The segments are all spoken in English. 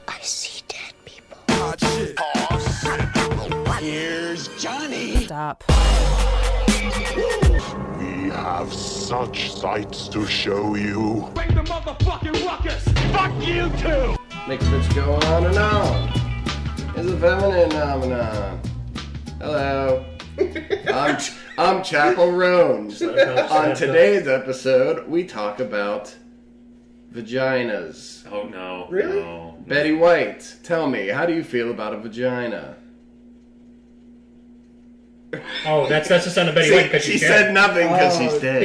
I see dead people. Here's Johnny. Stop. We have such sights to show you. Bring the motherfucking ruckus! Fuck you too! Makes bitch go on and on. It's a feminine phenomenon. Hello. I'm Chapel Rones. On today's episode, we talk about vaginas. Oh no. Really? No. Betty White, tell me, how do you feel about a vagina? Oh, that's the son of Betty White because she she's said dead. nothing because she's dead.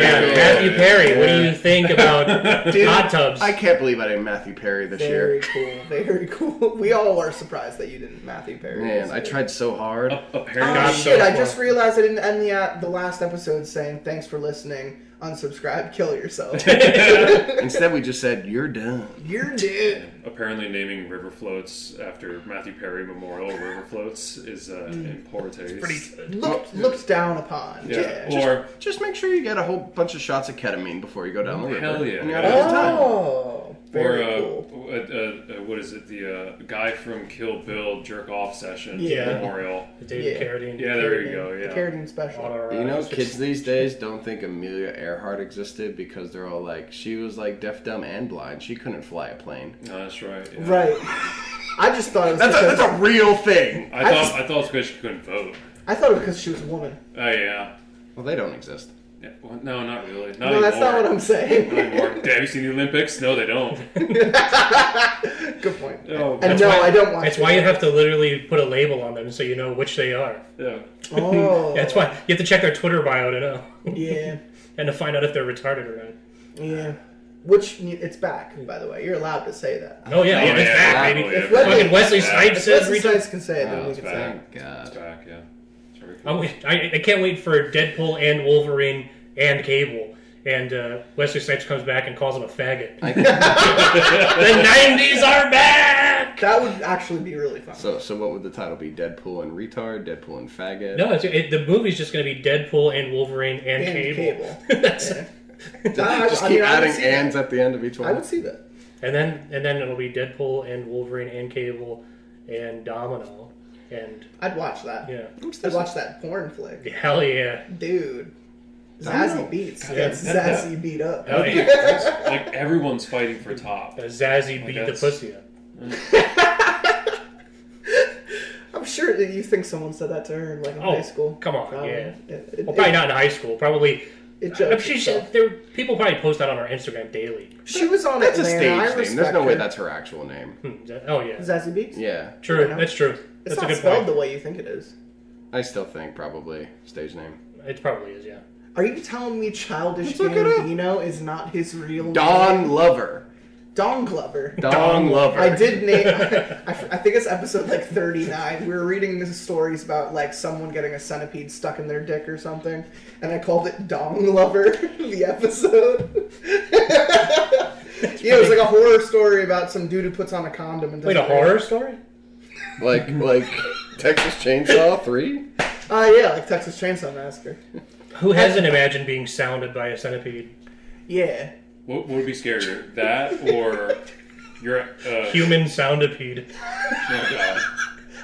Yeah, Matthew Perry. What do you think about Dude, hot tubs? I can't believe I didn't Matthew Perry this year. Very cool. We all are surprised that you didn't Matthew Perry. Man, I tried so hard. Apparently, Oh shit! I just realized I didn't end the last episode saying thanks for listening. Unsubscribe, kill yourself. Instead, we just said you're done. You're dead. apparently naming river floats after Matthew Perry Memorial River Floats is in poor taste. Looked down upon. Yeah. Or just make sure you get a whole bunch of shots of ketamine before you go down the river. hell yeah. And you're having a good time. Oh, very cool. What is it? The guy from Kill Bill jerk off session memorial. David Carradine. Yeah, there you go. Yeah, The Carradine special. You know, kids these days don't think Amelia Earhart existed because they're all like, she was like deaf, dumb, and blind. She couldn't fly a plane. No, that's right. Yeah. Right. I just thought it was That's a real thing. I thought it was because she couldn't vote. I thought it was because she was a woman. Oh yeah. Well, they don't exist. Yeah, well, no, not really. Not No, anymore. that's not what I'm saying. Not anymore. Have you seen the Olympics? No, they don't. Good point. Oh, And no, I don't watch That's it. why you have to literally put a label on them so you know which they are. yeah. Oh. That's why you have to check their Twitter bio to know. Yeah. And to find out if they're retarded or not. Yeah. Which, it's back, by the way. You're allowed to say that. Oh yeah, it's back, yeah, baby. yeah, If yeah. Fucking Wesley Snipes If says Wesley retard. Snipes can say it, then we it's can say back. it. It's God. back, yeah. It's very cool. I can't wait for Deadpool and Wolverine and Cable. And Wesley Snipes comes back and calls him a faggot. The 90s are back! That would actually be really fun. So what would the title be? Deadpool and retard? Deadpool and faggot? No, the movie's just going to be Deadpool and Wolverine and Cable. That's Yeah. Just keep adding ands at the end of each one. I would see that. And then it'll be Deadpool and Wolverine and Cable and Domino. And I'd watch that. yeah. I'd watch that porn flick. Hell yeah. Dude. Domino. Zazzy beats. Yeah. That's Zazzy beat up. Hell yeah. Like everyone's fighting for top. Zazzy beat the that's- pussy up. I'm sure that you think someone said that to her in high school. Come on, Probably. yeah. It- Well, probably not in high school. Probably. It jokes itself. People probably post that on our Instagram daily. She was on That's a Atlanta. stage I name. respect There's no way her. that's her actual name. Oh yeah. Zazzy Beats? Yeah. True. know. That's true. It's That's a not good spelled point. the way you think it is. I still think probably stage name. It probably is, yeah. Are you telling me Childish Let's look it up. Gambino is not his real Don name? Lover. Don Glover. Don Lover. I did name. I think it's episode 39. We were reading these stories about someone getting a centipede stuck in their dick or something, and I called it Dong Lover. The episode. Yeah, it was like a horror story about some dude who puts on a condom and. Wait, a horror story? Like Texas Chainsaw 3? Yeah, like Texas Chainsaw Massacre. Who hasn't imagined being sounded by a centipede? Yeah. What would be scarier, that or your Human soundipede. Oh God.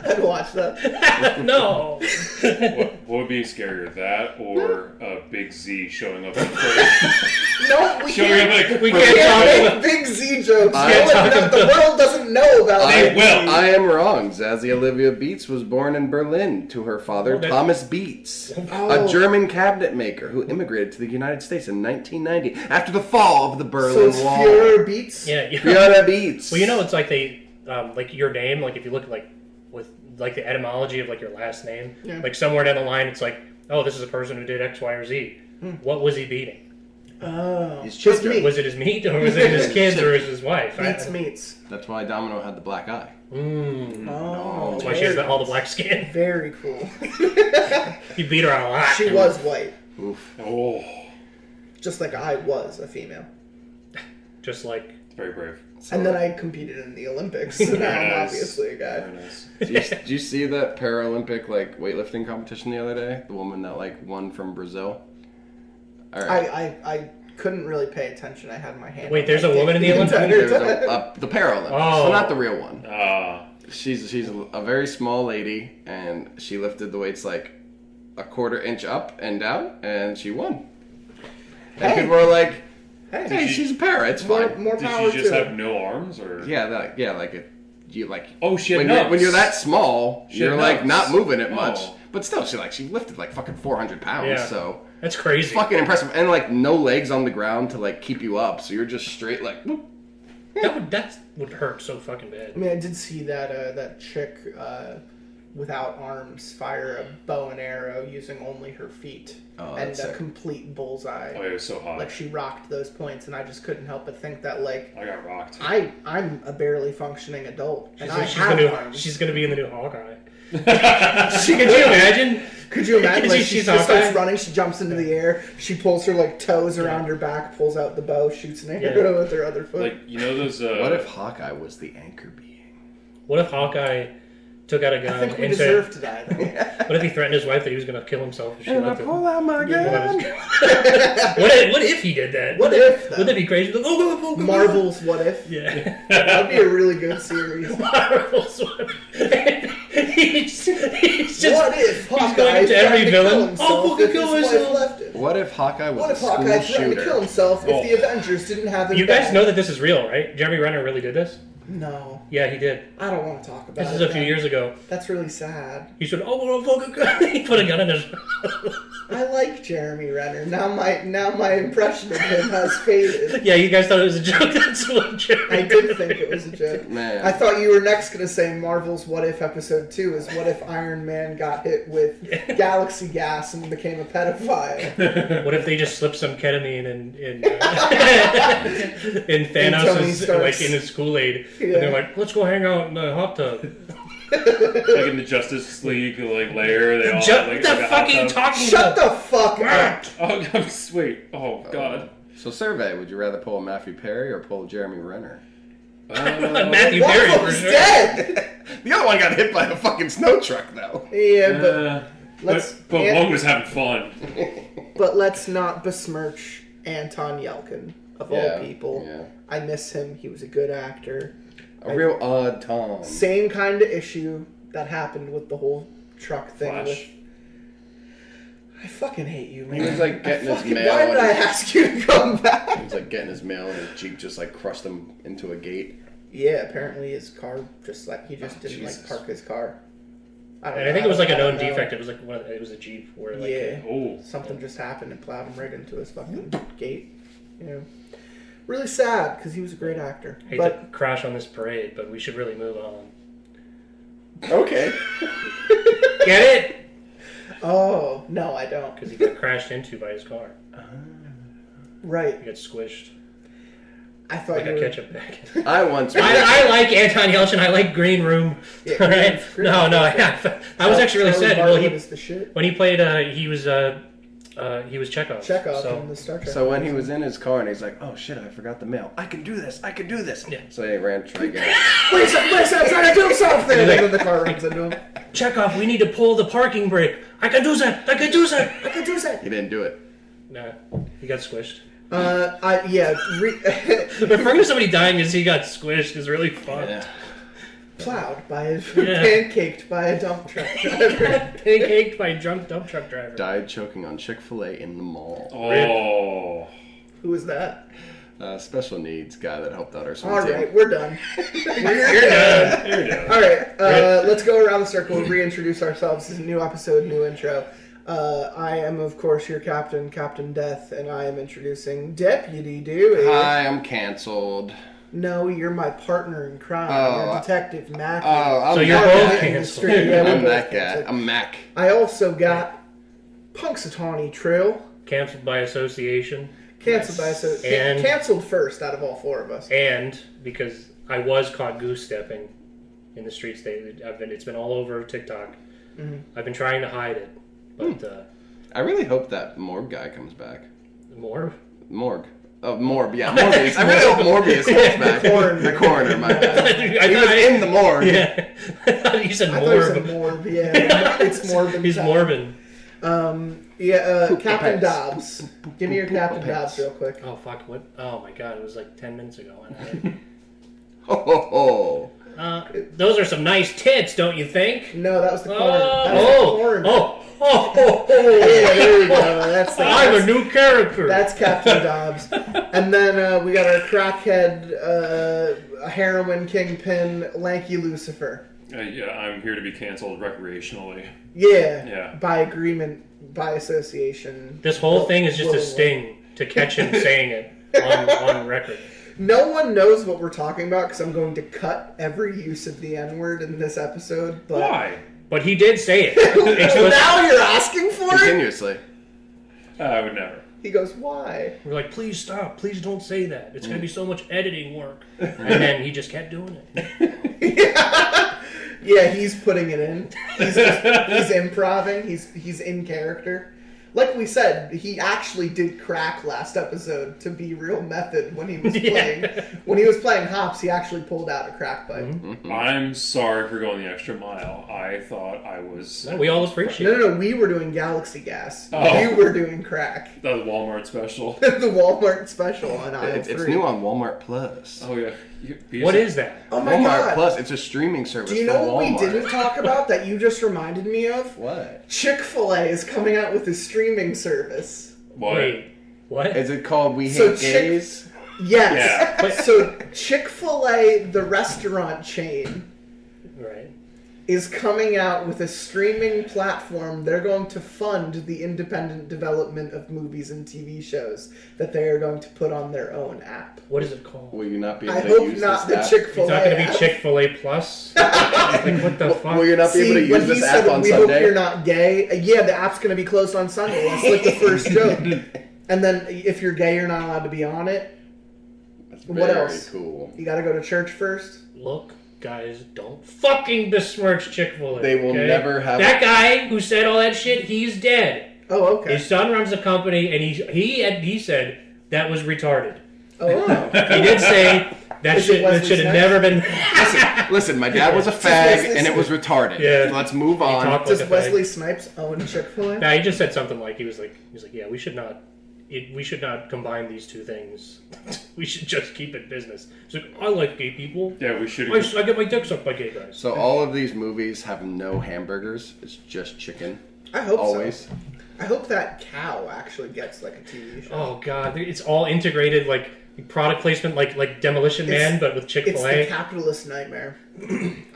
I'd watch that. No. What would be scarier, that or Big Z showing up in the No, we showing can't. up like We We can't can't talk make about. Big Z jokes. talk The world doesn't know about They Big will. Z. I am wrong. Zazie Olivia Beetz was born in Berlin to her father, Oh, that- Thomas Beetz, Oh. a German cabinet maker who immigrated to the United States in 1990 after the fall of the So Berlin it's Wall. Führer Beats? Yeah. You know, Fiona Beetz. well, you know, it's like they, like your name, like if you look at with the etymology of your last name, Yeah. somewhere down the line, it's like, oh, this is a person who did X, Y, or Z. What was he beating? Oh. His Just children. meat. Was it his meat, or was it his kids, or his wife? Beats meats. That's why Domino had the black eye. Oh. That's why she has all the black skin. Very cool. You beat her a lot. She was white. Oof. oh, Just like I was a female. Just like, it's very brave. And then I competed in the Olympics, so now I'm Nice. obviously a guy. Very nice. Did you see that Paralympic weightlifting competition the other day? The woman that won from Brazil. All right. I couldn't really pay attention. I had my hand. Wait, on there's my a woman in the Olympics? entire There's time. the Paralympics, Oh. so not the real one. Ah. She's a very small lady, and she lifted the weights like a quarter inch up and down, and she won. And Hey. people were like, Hey, "Hey, she's a para. It's fine." more Did power she just to have her. no arms, or Oh, she had when nubs. you're that small, She had you're like nubs. not moving it much. Oh. But still, she lifted like fucking 400 pounds. Yeah. So That's it's crazy. fucking impressive, and like no legs on the ground to like keep you up. So you're just straight like. Whoop. That would hurt so fucking bad. I mean, I did see that chick without arms fire a bow and arrow using only her feet, Oh, and that's a sick. complete bullseye. Oh, it was so hot. Like she rocked those points, and I just couldn't help but think that like I got rocked. I'm a barely functioning adult, and I She's have gonna, arms. she's gonna be in the new Hawkeye. Could you imagine? Could you imagine? Like, she She's just starts Hawkeye? running, she jumps into the air, she pulls her like toes around her back, pulls out the bow, shoots an arrow with her other foot. Like, you know those. What if Hawkeye was the anchor being? What if Hawkeye took out a I gun think we and deserve said, to die. Though. "What if he threatened his wife that he was gonna kill himself if she And I left him?" pull out my What gun. what if he did that? What if? Though? Wouldn't that be crazy? Like, oh, Marvel's What If? Yeah. That'd be a really good series. Marvel's What If. he's just. What if going Hawkeye up to every threatened to villain? kill himself I'll fucking if kill his wife myself. left him? What if Hawkeye was What a if school Hawkeye threatened to shooter? kill himself if Oh. the Avengers didn't have him You guys back? know that this is real, right? Jeremy Renner really did this? No, Yeah, he did. I don't want to talk about This it. is a few man. years ago. That's really sad. He said, "Oh, well, fucking gun." He put a gun in his. I like Jeremy Renner. Now my impression of him has faded. Yeah, you guys thought it was a joke. That's what Jeremy. I did think it was a joke. Man. I thought you were next going to say Marvel's What If episode 2 is what if Iron Man got hit with galaxy gas and became a pedophile. What if they just slipped some ketamine in Tony Thanos' Stark's- like in his Kool-Aid, Yeah. and they're like, "Let's go hang out in the hot tub." like in the Justice League like layer, they all have, What like, the like a fuck hot are you tub. talking Shut about? the fuck up! Oh, I'm sweet. Oh God. So survey, would you rather pull a Matthew Perry or pull a Jeremy Renner? Matthew One Perry of for them's sure. dead! The other one got hit by a fucking snow truck though. Yeah, but let's but and- one was having fun. but let's not besmirch Anton Yelkin of all Yeah, people. yeah. I miss him. He was a good actor. A real odd Tom. Same kind of issue that happened with the whole truck thing. Flash. I fucking hate you, man. He was like getting his mail. Why did and I ask you to come back? He was like getting his mail and his Jeep just like crushed him into a gate. Yeah, apparently his car didn't Jesus. like park his car. I don't And know. I think it was like a I don't known know. defect. It was like it was a Jeep where like Yeah. Oh. Something just happened and plowed him right into his fucking gate. You know, really sad because he was a great actor. hate But to crash on this parade, but we should really move on. Okay. Get it? oh no, I don't. Because he got crashed into by his car. Right, He got squished I thought like you a were. ketchup packet. I once I like Anton Yelchin. I like Green Room. Yeah, All right? Green No, Room. I was actually really Charlie sad. Well, Bartlett he is the shit. when he played, he was Chekhov. Chekhov So in the Star Trek. So when he was in his car and he's like, "Oh shit, I forgot the mail. I can do this. I can do this." Yeah. So he ran try to get it. Wait, I'm trying to do something. And then the car runs into him. Chekhov, we need to pull the parking brake. I can do that. I can do that. I can do that. He didn't do it. No, he got squished. Referring to somebody dying as he got squished is really fun. Yeah. plowed by a Yeah. pancaked by a dump truck driver. Pancaked by a drunk dump truck driver. Died choking on Chick-fil-A in the mall. Oh. Who was that? Special needs guy that helped out our swim All team. right, we're done. You're done. There you go. All right, let's go around the circle and reintroduce ourselves. This is a new episode, new intro. I am, of course, your captain, Captain Death, and I am introducing Deputy Dewey. Hi, I'm canceled. No, you're my partner in crime. Oh, You're Detective Mac. Oh, I'm So you're Mac. both in the canceled. street. Yeah, we're I'm both that guy. canceled. I'm Mac. I also got Punxsutawney Trill. Canceled by association. Canceled by And- canceled first out of all four of us. And because I was caught goose stepping in the streets, it's been all over TikTok. I've been trying to hide it, but I really hope that Morb guy comes back. more. Morg. Oh, Morb, yeah, Morbius. I really hope Morbius comes back. The coroner, my bad. He was in the morgue. Yeah, I thought you said I thought you said Morb. Morb. Yeah, it's Morbin. He's time. Morbin. Yeah, Poop the Captain pants. Dobbs. Give me your Poop the Captain pants. Dobbs real quick. Oh fuck! What? Oh my god! It was like 10 minutes ago. And Ho ho ho! those are some nice tits, don't you think? No, that was the corn. Oh, That was the corn. Yeah, there we go. I'm a new character. That's Captain Dobbs. And then we got our crackhead, heroin kingpin, Lanky Lucifer. Yeah, I'm here to be canceled recreationally. Yeah. By agreement, by association. This whole thing is just a sting to catch him saying it on record. No one knows what we're talking about because I'm going to cut every use of the N-word in this episode. But Why? But he did say it. So now you're asking for it? Continuously. I would never. He goes, why? We're like, please stop. Please don't say that. It's going to be so much editing work. And then he just kept doing it. Yeah, he's putting it in. He's improving. He's in character. Like we said, he actually did crack last episode to be real method when he was playing. When he was playing hops, he actually pulled out a crack pipe. Mm-hmm. I'm sorry for going the extra mile. I thought I was... No, we all appreciate it. No, we were doing Galaxy Gas. Oh. You were doing crack. The Walmart special. The Walmart special on aisle 3. It's new on Walmart Plus. Oh, yeah. What is that? Oh my Walmart god. Plus, it's a streaming service. Do you for know what Walmart. we didn't talk about that you just reminded me of? What? Chick-fil-A is coming out with a streaming service. What? Wait, what? Is it called We So Hate Gays? Yes. Yeah. So Chick-fil-A, the restaurant chain, Right. is coming out with a streaming platform. They're going to fund the independent development of movies and TV shows that they are going to put on their own app. What is it called? Will you not be able I to hope use not the this app? Chick-fil-A It's not going to app. be Chick-fil-A Plus? Like, what the fuck? Will you not be able to when use he this said app on we hope Sunday? you're not gay, yeah, the app's going to be closed on Sunday. That's like the first joke. And then if you're gay, you're not allowed to be on it. That's What very else? cool. You got to go to church first. Look, guys, don't fucking besmirch Chick-fil-A. They will okay? never have... That guy who said all that shit, he's dead. Oh, okay. His son runs the company, and he said that was retarded. Oh, He did say that Is it Wesley should have Snipes? never been. Listen, my dad was a Wesley fag, and it was Snipes. retarded. Yeah. Let's move on. talked does like a Wesley fag. Snipes own Chick-fil-A? No, he just said something like he was like, yeah, we should not combine these two things. We should just keep it business. He's like, I like gay people. Yeah, we should I have... get my dick sucked by gay guys. So all of these movies have no hamburgers. It's just chicken. I hope Always. so. I hope that cow actually gets like a TV show. Oh god, it's all integrated like product placement, like Demolition Man, but with It's Chick-fil-A. the capitalist nightmare.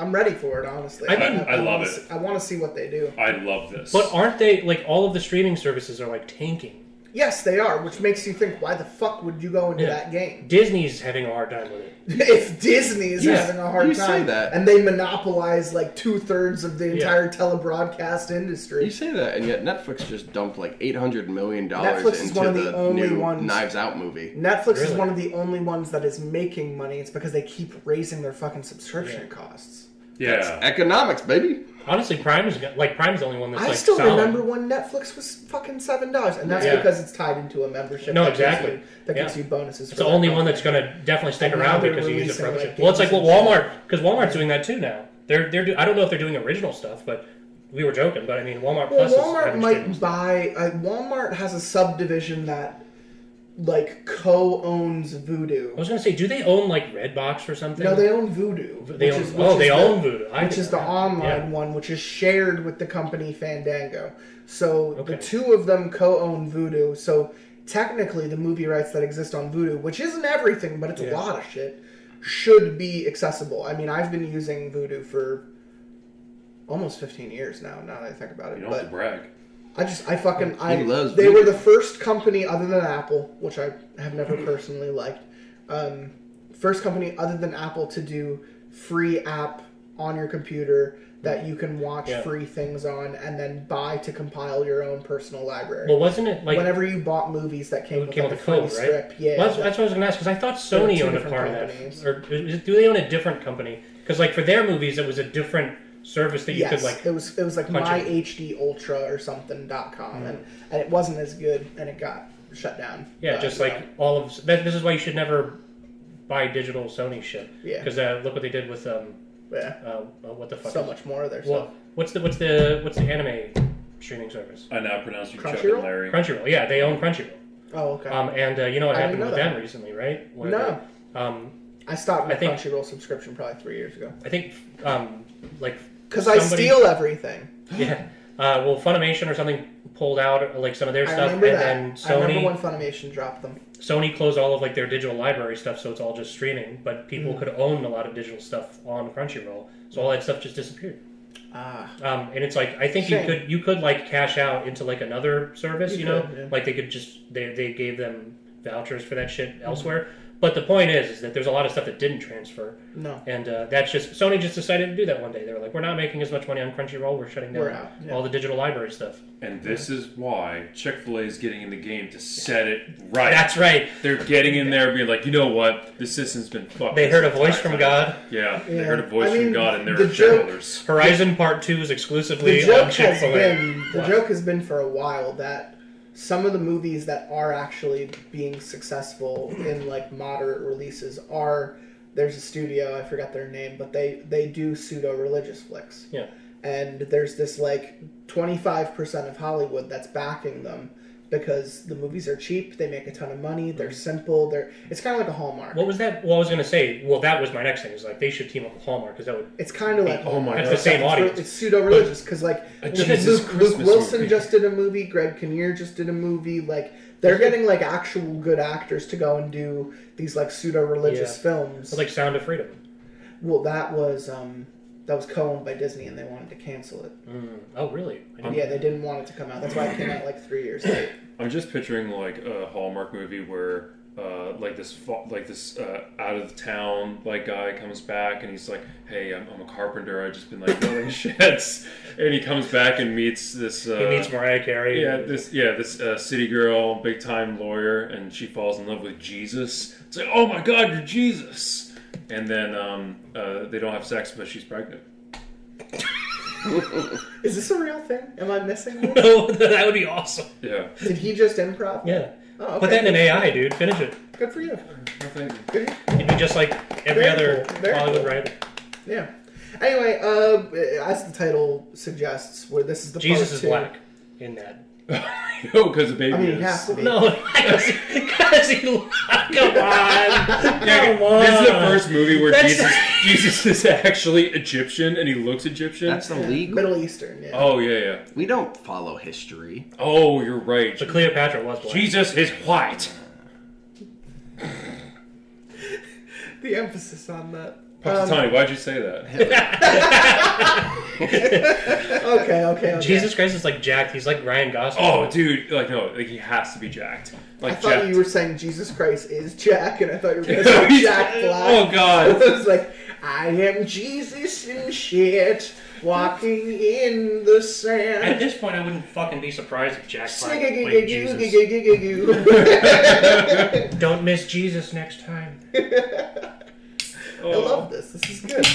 I'm ready for it, honestly. I mean, I love wanna it. see- I want to see what they do. I love this. But aren't they like all of the streaming services are like tanking? Yes, they are, which makes you think, why the fuck would you go into Yeah. that game? Disney's having a hard time with it. If Disney is Yeah, having a hard you time, say that. and they monopolize like 2/3 of the Yeah. entire telebroadcast industry. You say that, and yet Netflix just dumped like $800 million Netflix is into one of the only new ones- Knives Out movie. Netflix is Really? one of the only ones that is making money. It's because they keep raising their fucking subscription costs. yeah. Economics, baby. Honestly, Prime's the only one that's I like still solid. remember when Netflix was fucking $7, and that's Yeah. because it's tied into a membership. No, that gives exactly. you- That gives Yeah. you bonuses. It's the only one that's going to definitely stick And now around they're because you use it for other releasing, shit. like, Well, it's like what games and Walmart, because Walmart's doing that too now. I don't know if they're doing original stuff, but we were joking. But I mean, Walmart Well, Plus is Walmart having might streaming stuff. buy. Walmart has a subdivision that like co-owns Voodoo. I was going to say, do they own like Redbox or something? No, they own Voodoo. They own Voodoo. Which is the online Yeah. one, which is shared with the company Fandango. So Okay. the two of them co-own Voodoo. So technically, the movie rights that exist on Voodoo, which isn't everything, but it's a Yeah. lot of shit, should be accessible. I mean, I've been using Voodoo for almost 15 years now. Now that I think about it, You don't have to brag. He loves they Voodoo. were the first company other than Apple, which I have never personally liked. First company other than Apple to do free app on your computer that you can watch Yeah. free things on and then buy to compile your own personal library. Well, wasn't it like Whenever you bought movies that came with, came like with a a free code, right? strip, yeah. Well, that's what I was going to ask because I thought There were Sony two owned a different part companies. of that, or do they own a different company? Because like for their movies, it was a different service that you yes, could like. it was like punch my in. HD Ultra or something.com, and it wasn't as good, and it got shut down. Yeah, just like all of that. This is why you should never buy digital Sony shit. Yeah. Because look what they did with yeah, what the fuck? so is- much more of their Well, stuff. what's the anime streaming service. I now pronounce you Chuck Crunchyroll? and Larry. Crunchyroll, yeah, they own Crunchyroll. Oh, okay. And you know what I happened didn't with know them that. recently, right? Where No. they, I stopped my I think- Crunchyroll subscription probably 3 years ago. I think, like... Because I somebody- steal everything. Yeah. Well, Funimation or something pulled out like some of their I stuff, and remember that. then I remember when Sony Funimation dropped them. Sony closed all of like their digital library stuff, so it's all just streaming. But people could own a lot of digital stuff on Crunchyroll, so all that stuff just disappeared. And it's like I think Shame. you could like cash out into like another service, you know, could, yeah. like they could just they gave them vouchers for that shit elsewhere. But the point is that there's a lot of stuff that didn't transfer. No. And that's just Sony just decided to do that one day. They were like, we're not making as much money on Crunchyroll. We're shutting down We're out, yeah. all the digital library stuff. And this is why Chick-fil-A is getting in the game to set it right. That's right. They're getting in there being like, you know what? The system's been fucked. They this heard a voice entire from time." God. Yeah, they Yeah. heard a voice I mean, from God, and the they're joke- shareholders. Horizon Part 2 is exclusively The joke on has Chick-fil-A. been What? joke has been for a while that some of the movies that are actually being successful in like moderate releases are there's a studio, I forgot their name, but they do pseudo religious flicks. Yeah. And there's this like 25% of Hollywood that's backing them because the movies are cheap, they make a ton of money, they're simple, it's kind of like a Hallmark. What was that? Well, I was going to say, well, that was my next thing. Is like they should team up with Hallmark because that would. It's kind of like Hallmark. It's the same audience. It's pseudo-religious because like Jesus Luke Christmas Wilson movie. just did a movie, Greg Kinnear just did a movie. Like they're getting like actual good actors to go and do these like pseudo-religious films. It's like Sound of Freedom. Well, that was co-owned by Disney and they wanted to cancel it. Oh, really? Yeah, they didn't want it to come out. That's why it came out like 3 years late. I'm just picturing like a Hallmark movie where like this out of town like guy comes back and he's like, hey, I'm a carpenter. I've just been like building sheds, and he comes back and meets this. He meets Mariah Carey. Yeah, this city girl, big time lawyer, and she falls in love with Jesus. It's like, oh my God, you're Jesus. And then they don't have sex, but she's pregnant. Is this a real thing? Am I missing this? No, that would be awesome. Yeah. Did he just improv? Yeah. Oh, okay. Put that in an AI, dude. Finish it. Good for you. Good. You'd be just like every Very other cool. Very Hollywood cool. writer. Yeah. Anyway, as the title suggests, where this is the Jesus part is two. black in that. Oh, because the baby I mean, is. he has to be. No, because he. Come on. Yeah, Come on. this is the first movie where That's- Jesus is actually Egyptian and he looks Egyptian. That's illegal. Middle Eastern, yeah. Oh, yeah. We don't follow history. Oh, you're right. So Cleopatra was black. Jesus is white. The emphasis on that. Tony, why'd you say that? Okay. Jesus Christ is like jacked. He's like Ryan Gosling. Oh, dude, no, he has to be jacked. I Like thought jacked. you were saying Jesus Christ is Jack, and I thought you were going to say Jack Black. Oh, God. I was like, I am Jesus and shit, walking in the At sand. this point, I wouldn't fucking be surprised if Jack Black played Jesus. I Don't miss Jesus next time. love this. This is good.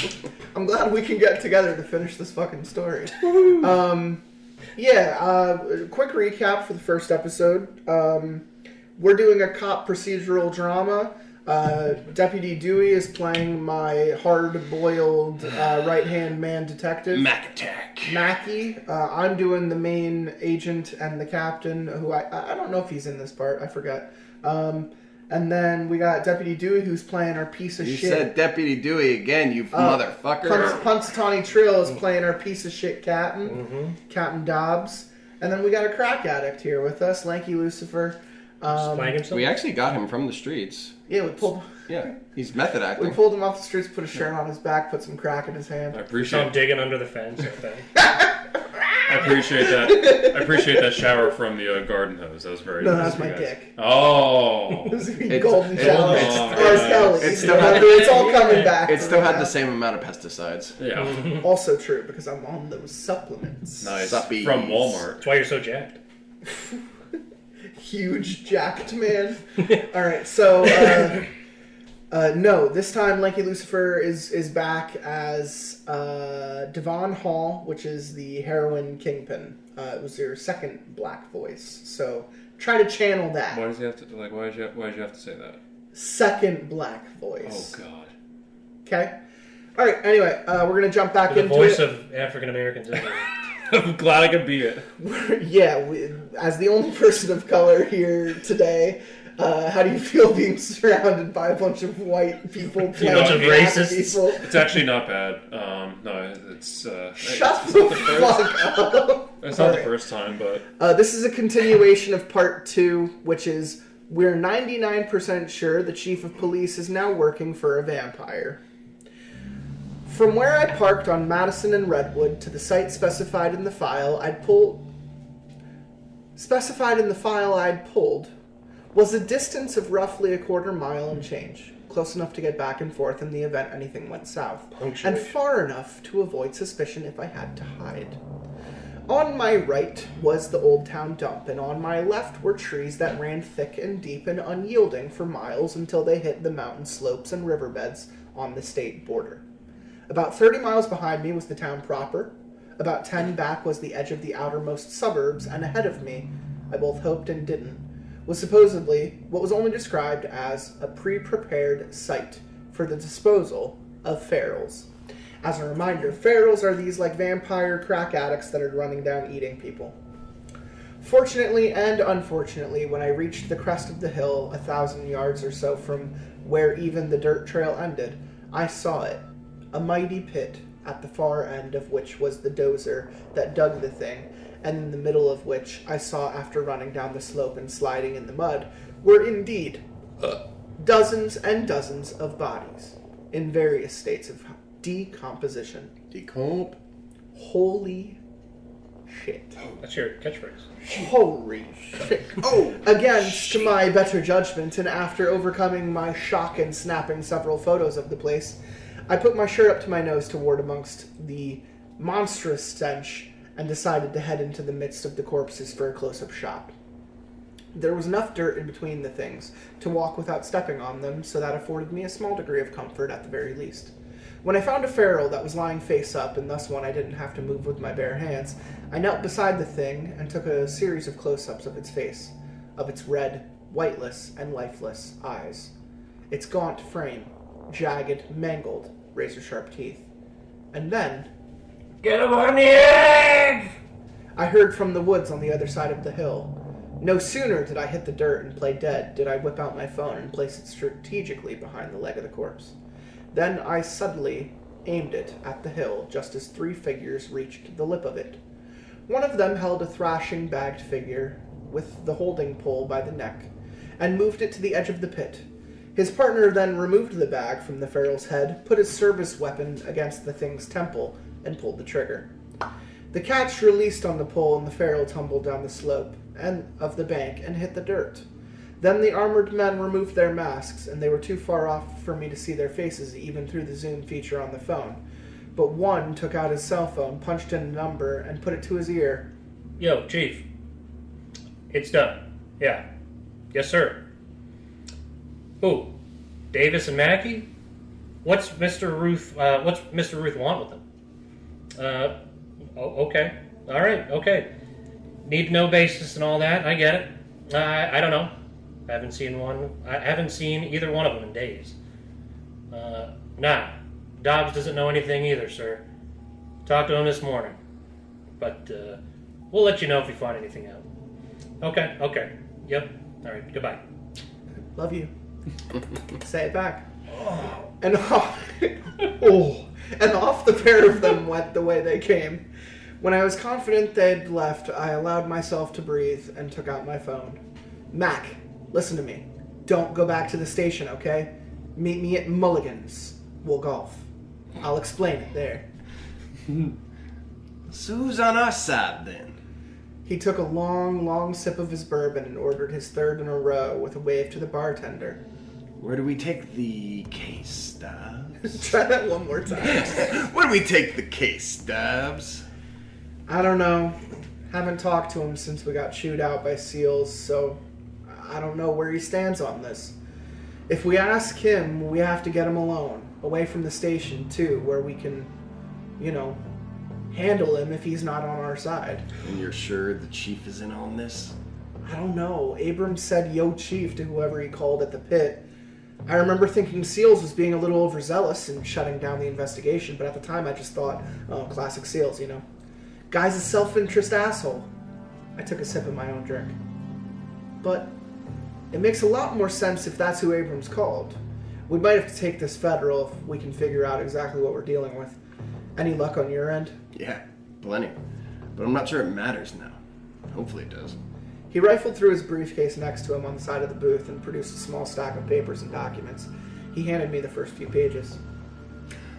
I'm glad we can get together to finish this fucking story. Quick recap for the first episode. We're doing a cop procedural drama. Deputy Dewey is playing my hard-boiled right-hand man detective. Mac attack. Mackie. I'm doing the main agent and the captain, who I don't know if he's in this part. I forgot. And then we got Deputy Dewey, who's playing our piece of You shit. said Deputy Dewey again, you motherfucker. Punxsutawney Trill is playing our piece of shit captain, Captain Dobbs. And then we got a crack addict here with us, Lanky Lucifer. Just playing himself. We actually got him from the streets. Yeah, we pulled Method acting. him off the streets, put a shirt on his back, put some crack in his hand. I So I'm appreciate digging under the fence. Like that. I appreciate that. I appreciate that shower from the garden hose. That was very No, nice that's my of you guys. dick. Oh. It was a It's- golden shower. it's- R. Kelly. it's still- It's all coming back. It still had the same amount of pesticides. Yeah. Also true, because I'm on those supplements. Nice. Suppies. From Walmart. That's why you're so jacked. Huge jacked man. Alright, so no, this time Lanky Lucifer is back as Devon Hall, which is the heroin kingpin. It was their second black voice. So try to channel that. Why does he have to why did you have to say that? Second black voice. Oh God. Okay. Alright, anyway, we're gonna jump back The into voice it. of African Americans. I'm glad I could be it. As the only person of color here today, how do you feel being surrounded by a bunch of white people? A bunch of racists. People? It's actually not bad. No, it's... Shut the fuck up! It's not the first time, but... This is a continuation of part 2, which is, we're 99% sure the chief of police is now working for a vampire. From where I parked on Madison and Redwood to the site specified in the file I'd pulled was a distance of roughly a quarter mile and change, close enough to get back and forth in the event anything went south, and far enough to avoid suspicion if I had to hide. On my right was the Old Town dump, and on my left were trees that ran thick and deep and unyielding for miles until they hit the mountain slopes and riverbeds on the state border. About 30 miles behind me was the town proper. About 10 back was the edge of the outermost suburbs, and ahead of me, I both hoped and didn't, was supposedly what was only described as a pre-prepared site for the disposal of ferals. As a reminder, ferals are these like vampire crack addicts that are running down eating people. Fortunately and unfortunately, when I reached the crest of the hill, 1,000 yards or so from where even the dirt trail ended, I saw it. A mighty pit, at the far end of which was the dozer that dug the thing, and in the middle of which I saw, after running down the slope and sliding in the mud, were indeed dozens and dozens of bodies in various states of decomposition. Decomp. Holy shit. That's your catchphrase. Holy shit. Oh! Against my better judgment, and after overcoming my shock and snapping several photos of the place, I put my shirt up to my nose to ward amongst the monstrous stench and decided to head into the midst of the corpses for a close-up shot. There was enough dirt in between the things to walk without stepping on them, so that afforded me a small degree of comfort at the very least. When I found a feral that was lying face up, and thus one I didn't have to move with my bare hands, I knelt beside the thing and took a series of close-ups of its face, of its red, whiteless, and lifeless eyes. Its gaunt frame, jagged, mangled, razor-sharp teeth. And then... Get him on the edge! I heard from the woods on the other side of the hill. No sooner did I hit the dirt and play dead did I whip out my phone and place it strategically behind the leg of the corpse. Then I suddenly aimed it at the hill just as 3 figures reached the lip of it. One of them held a thrashing bagged figure with the holding pole by the neck and moved it to the edge of the pit. His partner then removed the bag from the feral's head, put his service weapon against the thing's temple, and pulled the trigger. The catch released on the pole and the feral tumbled down the slope of the bank and hit the dirt. Then the armored men removed their masks, and they were too far off for me to see their faces even through the zoom feature on the phone. But one took out his cell phone, punched in a number, and put it to his ear. Yo, Chief. It's done. Yeah. Yes, sir. Who? Davis and Mackey? What's Mr. Ruth want with them? Okay. All right, okay. Need to know basis and all that. I get it. I don't know. I haven't seen either one of them in days. Nah. Dobbs doesn't know anything either, sir. Talked to him this morning. But, we'll let you know if we find anything out. Okay. Yep. All right, goodbye. Love you. Say it back. And off, and off the pair of them went the way they came. When I was confident they'd left, I allowed myself to breathe and took out my phone. Mac, listen to me. Don't go back to the station, okay? Meet me at Mulligan's. We'll golf. I'll explain it there. So who's on our side, then? He took a long sip of his bourbon and ordered his third in a row with a wave to the bartender. Where do we take the case, Stubbs? Try that one more time. Where do we take the case, Stubbs? I don't know. Haven't talked to him since we got chewed out by seals, so I don't know where he stands on this. If we ask him, we have to get him alone. Away from the station, too, where we can, handle him if he's not on our side. And you're sure the chief is in on this? I don't know. Abrams said, "Yo, chief," to whoever he called at the pit. I remember thinking Seals was being a little overzealous and shutting down the investigation, but at the time I just thought, oh, classic Seals, Guy's a self-interest asshole. I took a sip of my own drink. But it makes a lot more sense if that's who Abrams called. We might have to take this federal if we can figure out exactly what we're dealing with. Any luck on your end? Yeah, plenty. But I'm not sure it matters now. Hopefully it does. He rifled through his briefcase next to him on the side of the booth and produced a small stack of papers and documents. He handed me the first few pages.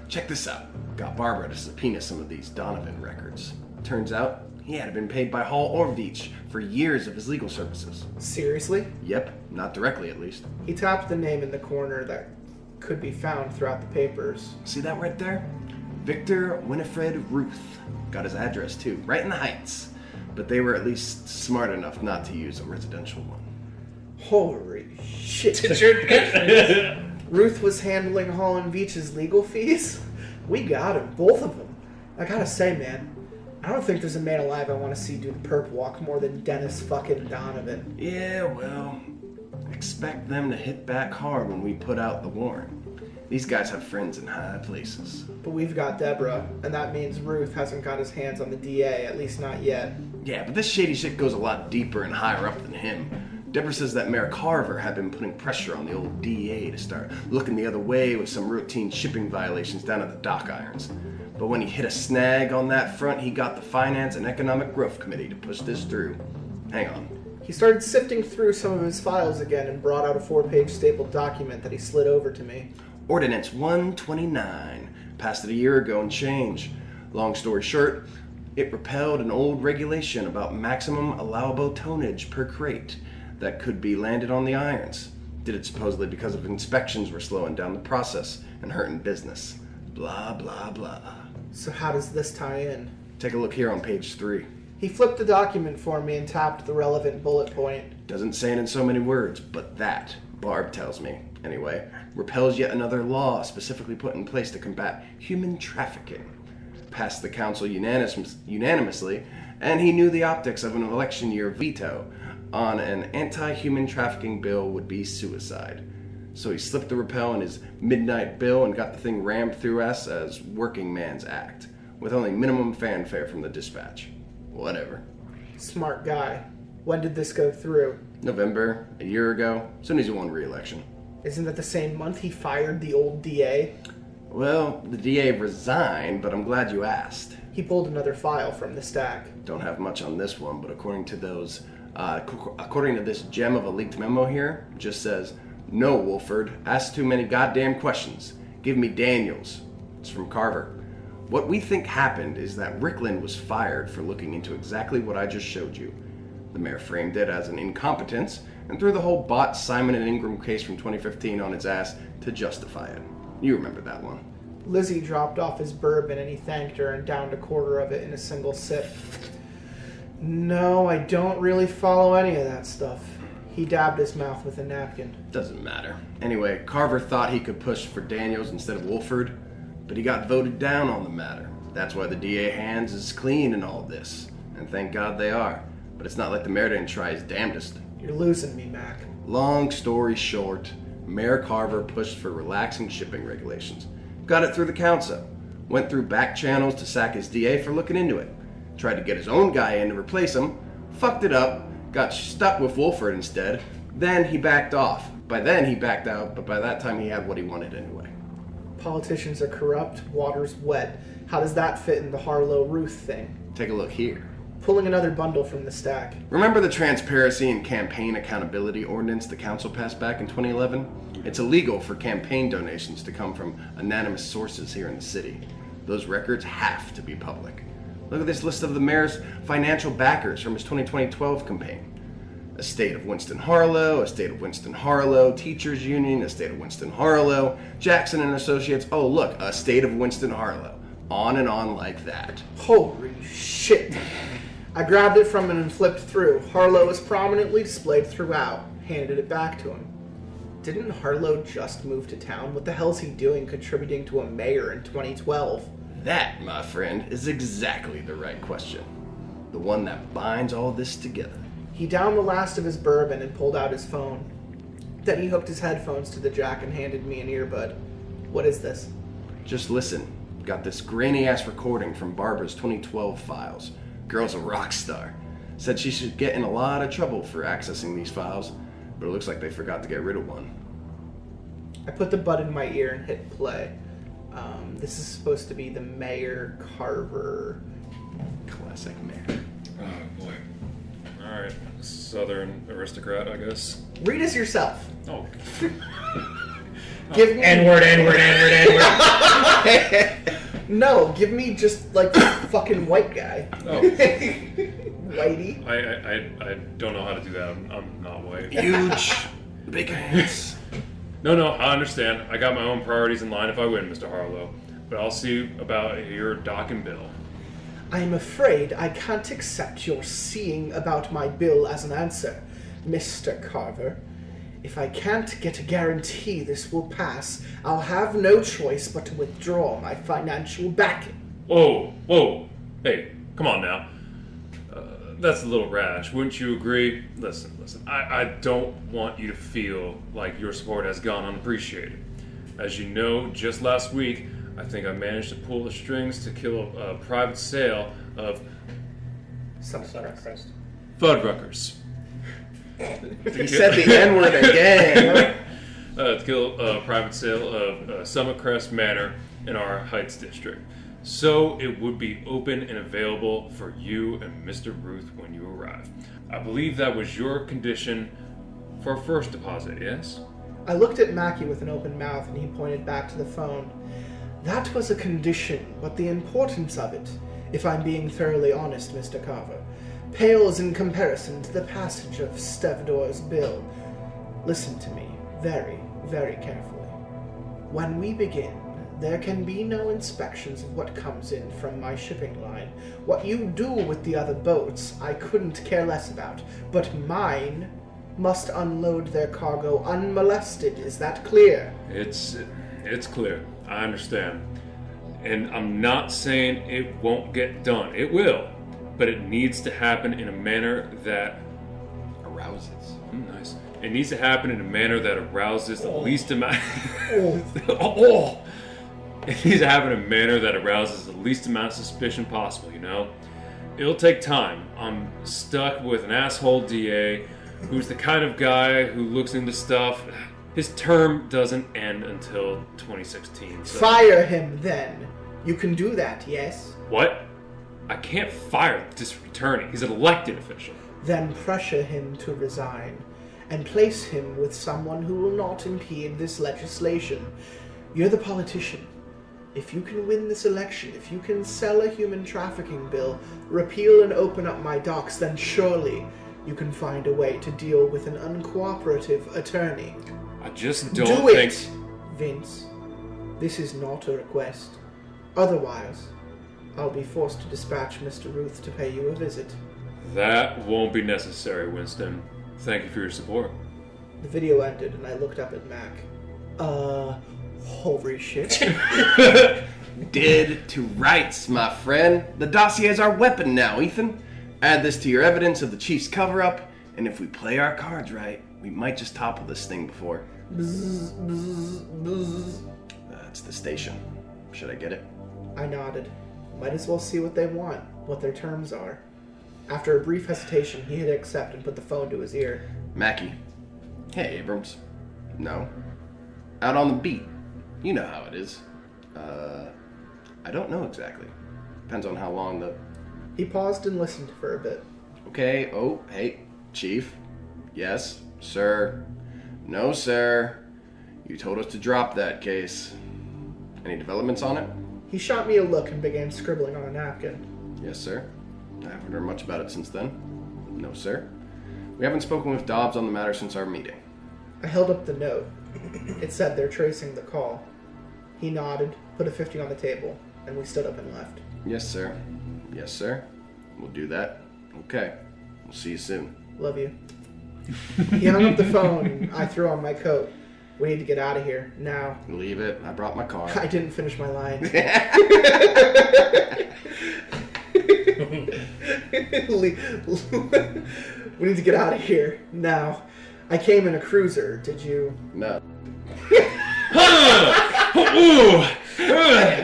Check this out. Got Barbara to subpoena some of these Donovan records. Turns out, he had been paid by Hall or Veach for years of his legal services. Seriously? Yep, not directly at least. He tapped the name in the corner that could be found throughout the papers. See that right there? Victor Winifred Ruth. Got his address too, right in the Heights. But they were at least smart enough not to use a residential one. Holy shit. It's your catchphrase. Ruth was handling Hall and Veach's legal fees? We got him, both of them. I gotta say, man, I don't think there's a man alive I want to see do the perp walk more than Dennis fucking Donovan. Yeah, well, expect them to hit back hard when we put out the warrant. These guys have friends in high places. But we've got Deborah, and that means Ruth hasn't got his hands on the DA, at least not yet. Yeah, but this shady shit goes a lot deeper and higher up than him. Deborah says that Mayor Carver had been putting pressure on the old DA to start looking the other way with some routine shipping violations down at the dock irons. But when he hit a snag on that front, he got the Finance and Economic Growth Committee to push this through. Hang on. He started sifting through some of his files again and brought out a 4-page stapled document that he slid over to me. Ordinance 129. Passed it a year ago and change. Long story short, it repealed an old regulation about maximum allowable tonnage per crate that could be landed on the irons. Did it supposedly because of inspections were slowing down the process and hurting business. Blah, blah, blah. So how does this tie in? Take a look here on page 3. He flipped the document for me and tapped the relevant bullet point. Doesn't say it in so many words, but that, Barb tells me, anyway, repels yet another law specifically put in place to combat human trafficking. Passed the council unanimously, and he knew the optics of an election year veto on an anti-human trafficking bill would be suicide. So he slipped the repel in his midnight bill and got the thing rammed through us as Working Man's Act, with only minimum fanfare from the dispatch. Whatever. Smart guy. When did this go through? November, a year ago, soon as he won re-election. Isn't that the same month he fired the old DA? Well, the DA resigned, but I'm glad you asked. He pulled another file from the stack. Don't have much on this one, but according to this gem of a leaked memo here, it just says, "No, Wolford, ask too many goddamn questions. Give me Daniels." It's from Carver. What we think happened is that Rickland was fired for looking into exactly what I just showed you. The mayor framed it as an incompetence and threw the whole bot Simon and Ingram case from 2015 on its ass to justify it. You remember that one. Lizzie dropped off his bourbon and he thanked her and downed a quarter of it in a single sip. No, I don't really follow any of that stuff. He dabbed his mouth with a napkin. Doesn't matter. Anyway, Carver thought he could push for Daniels instead of Wolford, but he got voted down on the matter. That's why the DA hands is clean in all this. And thank God they are. But it's not like the mayor didn't try his damnedest. You're losing me, Mac. Long story short, Mayor Carver pushed for relaxing shipping regulations. Got it through the council. Went through back channels to sack his DA for looking into it. Tried to get his own guy in to replace him. Fucked it up. Got stuck with Wolford instead. Then he backed off. By then he backed out, but by that time he had what he wanted anyway. Politicians are corrupt, water's wet. How does that fit in the Harlow-Ruth thing? Take a look here. Pulling another bundle from the stack. Remember the Transparency and Campaign Accountability Ordinance the council passed back in 2011? It's illegal for campaign donations to come from anonymous sources here in the city. Those records have to be public. Look at this list of the mayor's financial backers from his 2012 campaign. Estate of Winston Harlow, Estate of Winston Harlow, Teachers Union, Estate of Winston Harlow, Jackson and Associates, oh look, Estate of Winston Harlow. On and on like that. Holy shit. I grabbed it from him and flipped through. Harlow is prominently displayed throughout. Handed it back to him. Didn't Harlow just move to town? What the hell's he doing contributing to a mayor in 2012? That, my friend, is exactly the right question. The one that binds all this together. He downed the last of his bourbon and pulled out his phone. Then he hooked his headphones to the jack and handed me an earbud. What is this? Just listen. got this grainy-ass recording from Barbara's 2012 files. Girl's a rock star. Said she should get in a lot of trouble for accessing these files, but it looks like they forgot to get rid of one. I put the bud in my ear and hit play. This is supposed to be the Mayor Carver. Classic mayor. Oh boy. Alright. Southern aristocrat, I guess. Read as yourself. Oh. Give me N-word. No, give me just like fucking white guy. Oh. Whitey. I don't know how to do that. I'm not white. Huge, big hands. No, I understand. I got my own priorities in line if I win, Mr. Harlow. But I'll see about your dock and bill. I'm afraid I can't accept your seeing about my bill as an answer, Mr. Carver. If I can't get a guarantee this will pass, I'll have no choice but to withdraw my financial backing. Whoa. Hey, come on now. That's a little rash, wouldn't you agree? Listen. I don't want you to feel like your support has gone unappreciated. As you know, just last week, I think I managed to pull the strings to kill a private sale of Summercrest. Fuddruckers. He said the N-word again. To kill a private sale of Summercrest Manor in our Heights district. So it would be open and available for you and Mr. Ruth when you arrive. I believe that was your condition for a first deposit, yes? I looked at Mackie with an open mouth and he pointed back to the phone. That was a condition, but the importance of it, if I'm being thoroughly honest, Mr. Carver, pales in comparison to the passage of Stevedor's bill. Listen to me very, very carefully. When we begin, there can be no inspections of what comes in from my shipping line. What you do with the other boats, I couldn't care less about, but mine must unload their cargo unmolested. Is that clear? It's clear. I understand. And I'm not saying it won't get done. It will. But it needs to happen in a manner that Arouses. Nice. It needs to happen in a manner that arouses the least amount. It needs to happen in a manner that arouses the least amount of suspicion possible, you know? It'll take time. I'm stuck with an asshole DA who's the kind of guy who looks into stuff. His term doesn't end until 2016. So. Fire him, then. You can do that, yes? What? I can't fire the district attorney. He's an elected official. Then pressure him to resign, and place him with someone who will not impede this legislation. You're the politician. If you can win this election, if you can sell a human trafficking bill, repeal and open up my docks, then surely you can find a way to deal with an uncooperative attorney. I just don't Do think... it, Vince. This is not a request. Otherwise, I'll be forced to dispatch Mr. Ruth to pay you a visit. That won't be necessary, Winston. Thank you for your support. The video ended, and I looked up at Mac. Holy shit. Dead to rights, my friend. The dossier's our weapon now, Ethan. Add this to your evidence of the chief's cover-up, and if we play our cards right, we might just topple this thing before. Bzz, bzz, bzz. That's the station. Should I get it? I nodded. Might as well see what they want, what their terms are. After a brief hesitation, he hit accept and put the phone to his ear. Mackie. Hey, Abrams. No. Out on the beat. You know how it is. I don't know exactly. Depends on how long the... He paused and listened for a bit. Okay, oh, hey, Chief. Yes, sir. No, sir. You told us to drop that case. Any developments on it? He shot me a look and began scribbling on a napkin. Yes, sir. I haven't heard much about it since then. No, sir. We haven't spoken with Dobbs on the matter since our meeting. I held up the note. It said they're tracing the call. He nodded, put a 50 on the table, and we stood up and left. Yes, sir. Yes, sir. We'll do that. Okay. We'll see you soon. Love you. He hung up the phone, and I threw on my coat. We need to get out of here, now. Leave it. I brought my car. I didn't finish my line. We need to get out of here, now. I came in a cruiser, did you? No.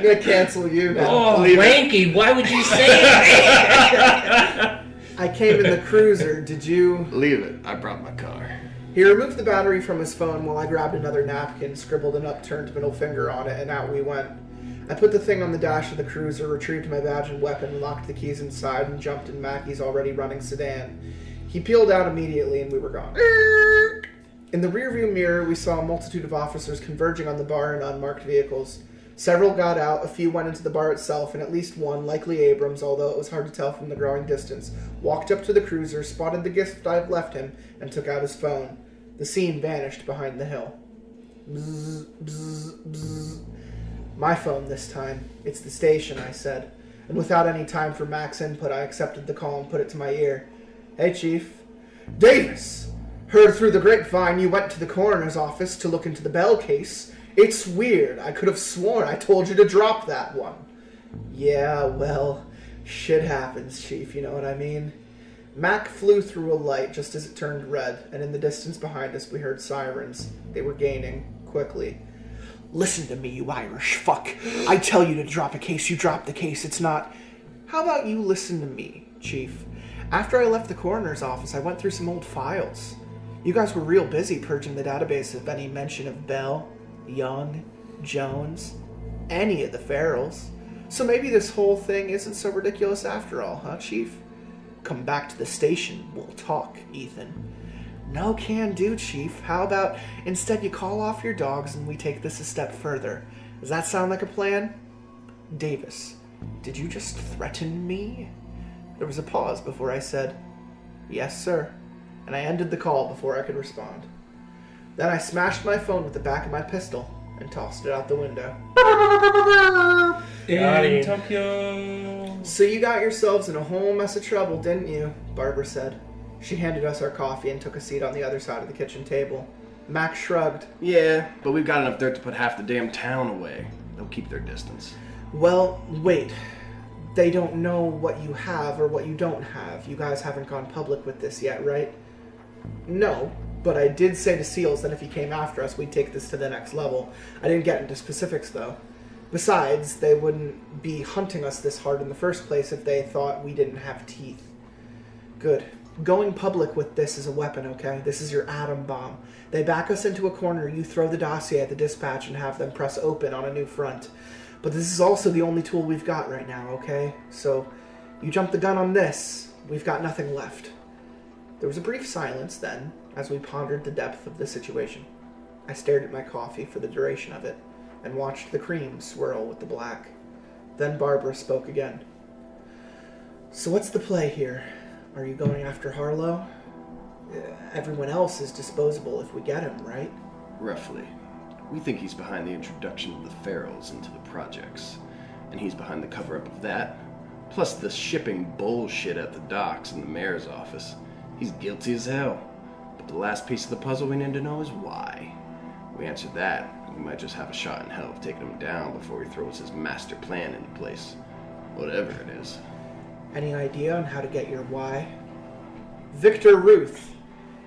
gonna cancel you now. Oh, Wanky, why would you say that? I came in the cruiser. Did you? Leave it. I brought my car. He removed the battery from his phone while I grabbed another napkin, scribbled an upturned middle finger on it, and out we went. I put the thing on the dash of the cruiser, retrieved my badge and weapon, locked the keys inside, and jumped in Mackey's already running sedan. He peeled out immediately, and we were gone. In the rearview mirror, we saw a multitude of officers converging on the bar in unmarked vehicles. Several got out, a few went into the bar itself, and at least one, likely Abrams, although it was hard to tell from the growing distance, walked up to the cruiser, spotted the gift I'd left him, and took out his phone. The scene vanished behind the hill. Bzz, bzz, bzz. My phone this time. It's the station, I said. And without any time for Mac's input, I accepted the call and put it to my ear. Hey, Chief. Davis! Heard through the grapevine you went to the coroner's office to look into the Bell case. It's weird. I could have sworn I told you to drop that one. Yeah, well, shit happens, Chief, you know what I mean? Mac flew through a light just as it turned red, and in the distance behind us we heard sirens. They were gaining, quickly. Listen to me, you Irish fuck. I tell you to drop a case, you drop the case. It's not... How about you listen to me, Chief? After I left the coroner's office, I went through some old files. You guys were real busy purging the database of any mention of Bell, Young, Jones, any of the Farrells. So maybe this whole thing isn't so ridiculous after all, huh, Chief? Come back to the station. We'll talk, Ethan. No can do, Chief. How about instead you call off your dogs and we take this a step further? Does that sound like a plan? Davis, did you just threaten me? There was a pause before I said, yes, sir. And I ended the call before I could respond. Then I smashed my phone with the back of my pistol and tossed it out the window. In Tokyo. So you got yourselves in a whole mess of trouble, didn't you? Barbara said. She handed us our coffee and took a seat on the other side of the kitchen table. Max shrugged. Yeah, but we've got enough dirt to put half the damn town away. They'll keep their distance. Well, wait. They don't know what you have or what you don't have. You guys haven't gone public with this yet, right? No, but I did say to Seals that if he came after us, we'd take this to the next level. I didn't get into specifics, though. Besides, they wouldn't be hunting us this hard in the first place if they thought we didn't have teeth. Good. Going public with this is a weapon, okay? This is your atom bomb. They back us into a corner, you throw the dossier at the dispatch and have them press open on a new front. But this is also the only tool we've got right now, okay? So, you jump the gun on this, we've got nothing left. There was a brief silence then, as we pondered the depth of the situation. I stared at my coffee for the duration of it, and watched the cream swirl with the black. Then Barbara spoke again. So what's the play here? Are you going after Harlow? Everyone else is disposable if we get him, right? Roughly. We think he's behind the introduction of the Farrells into the projects. And he's behind the cover-up of that. Plus the shipping bullshit at the docks and the mayor's office. He's guilty as hell. But the last piece of the puzzle we need to know is why. We answer that, we might just have a shot in hell of taking him down before he throws his master plan into place. Whatever it is. Any idea on how to get your why? Victor Ruth.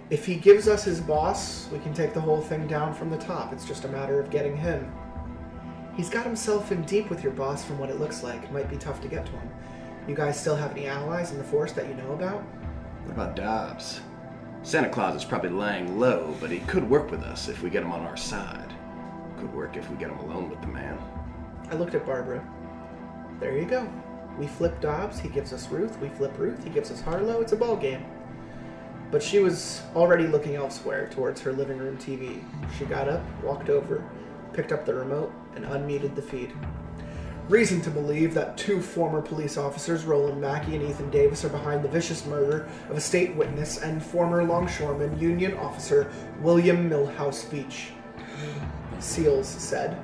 If he gives us his boss, we can take the whole thing down from the top. It's just a matter of getting him. He's got himself in deep with your boss from what it looks like. It might be tough to get to him. You guys still have any allies in the force that you know about? What about Dobbs? Santa Claus is probably lying low, but he could work with us if we get him on our side. Could work if we get him alone with the man. I looked at Barbara. There you go. We flip Dobbs, he gives us Ruth. We flip Ruth, he gives us Harlow. It's a ball game. But she was already looking elsewhere, towards her living room TV. She got up, walked over, picked up the remote, and unmuted the feed. Reason to believe that 2 former police officers, Roland Mackey and Ethan Davis, are behind the vicious murder of a state witness and former longshoreman Union officer William Milhouse Beach. Seals said.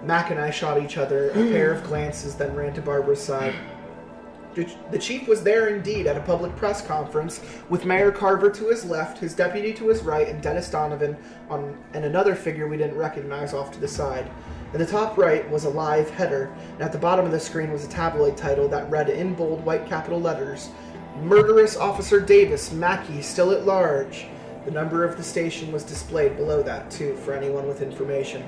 Mac and I shot each other a pair of glances, then ran to Barbara's side. The chief was there indeed at a public press conference with Mayor Carver to his left, his deputy to his right, and Dennis Donovan and another figure we didn't recognize off to the side. In the top right was a live header, and at the bottom of the screen was a tabloid title that read in bold white capital letters, "Murderous Officer Davis Mackey still at large." The number of the station was displayed below that, too, for anyone with information.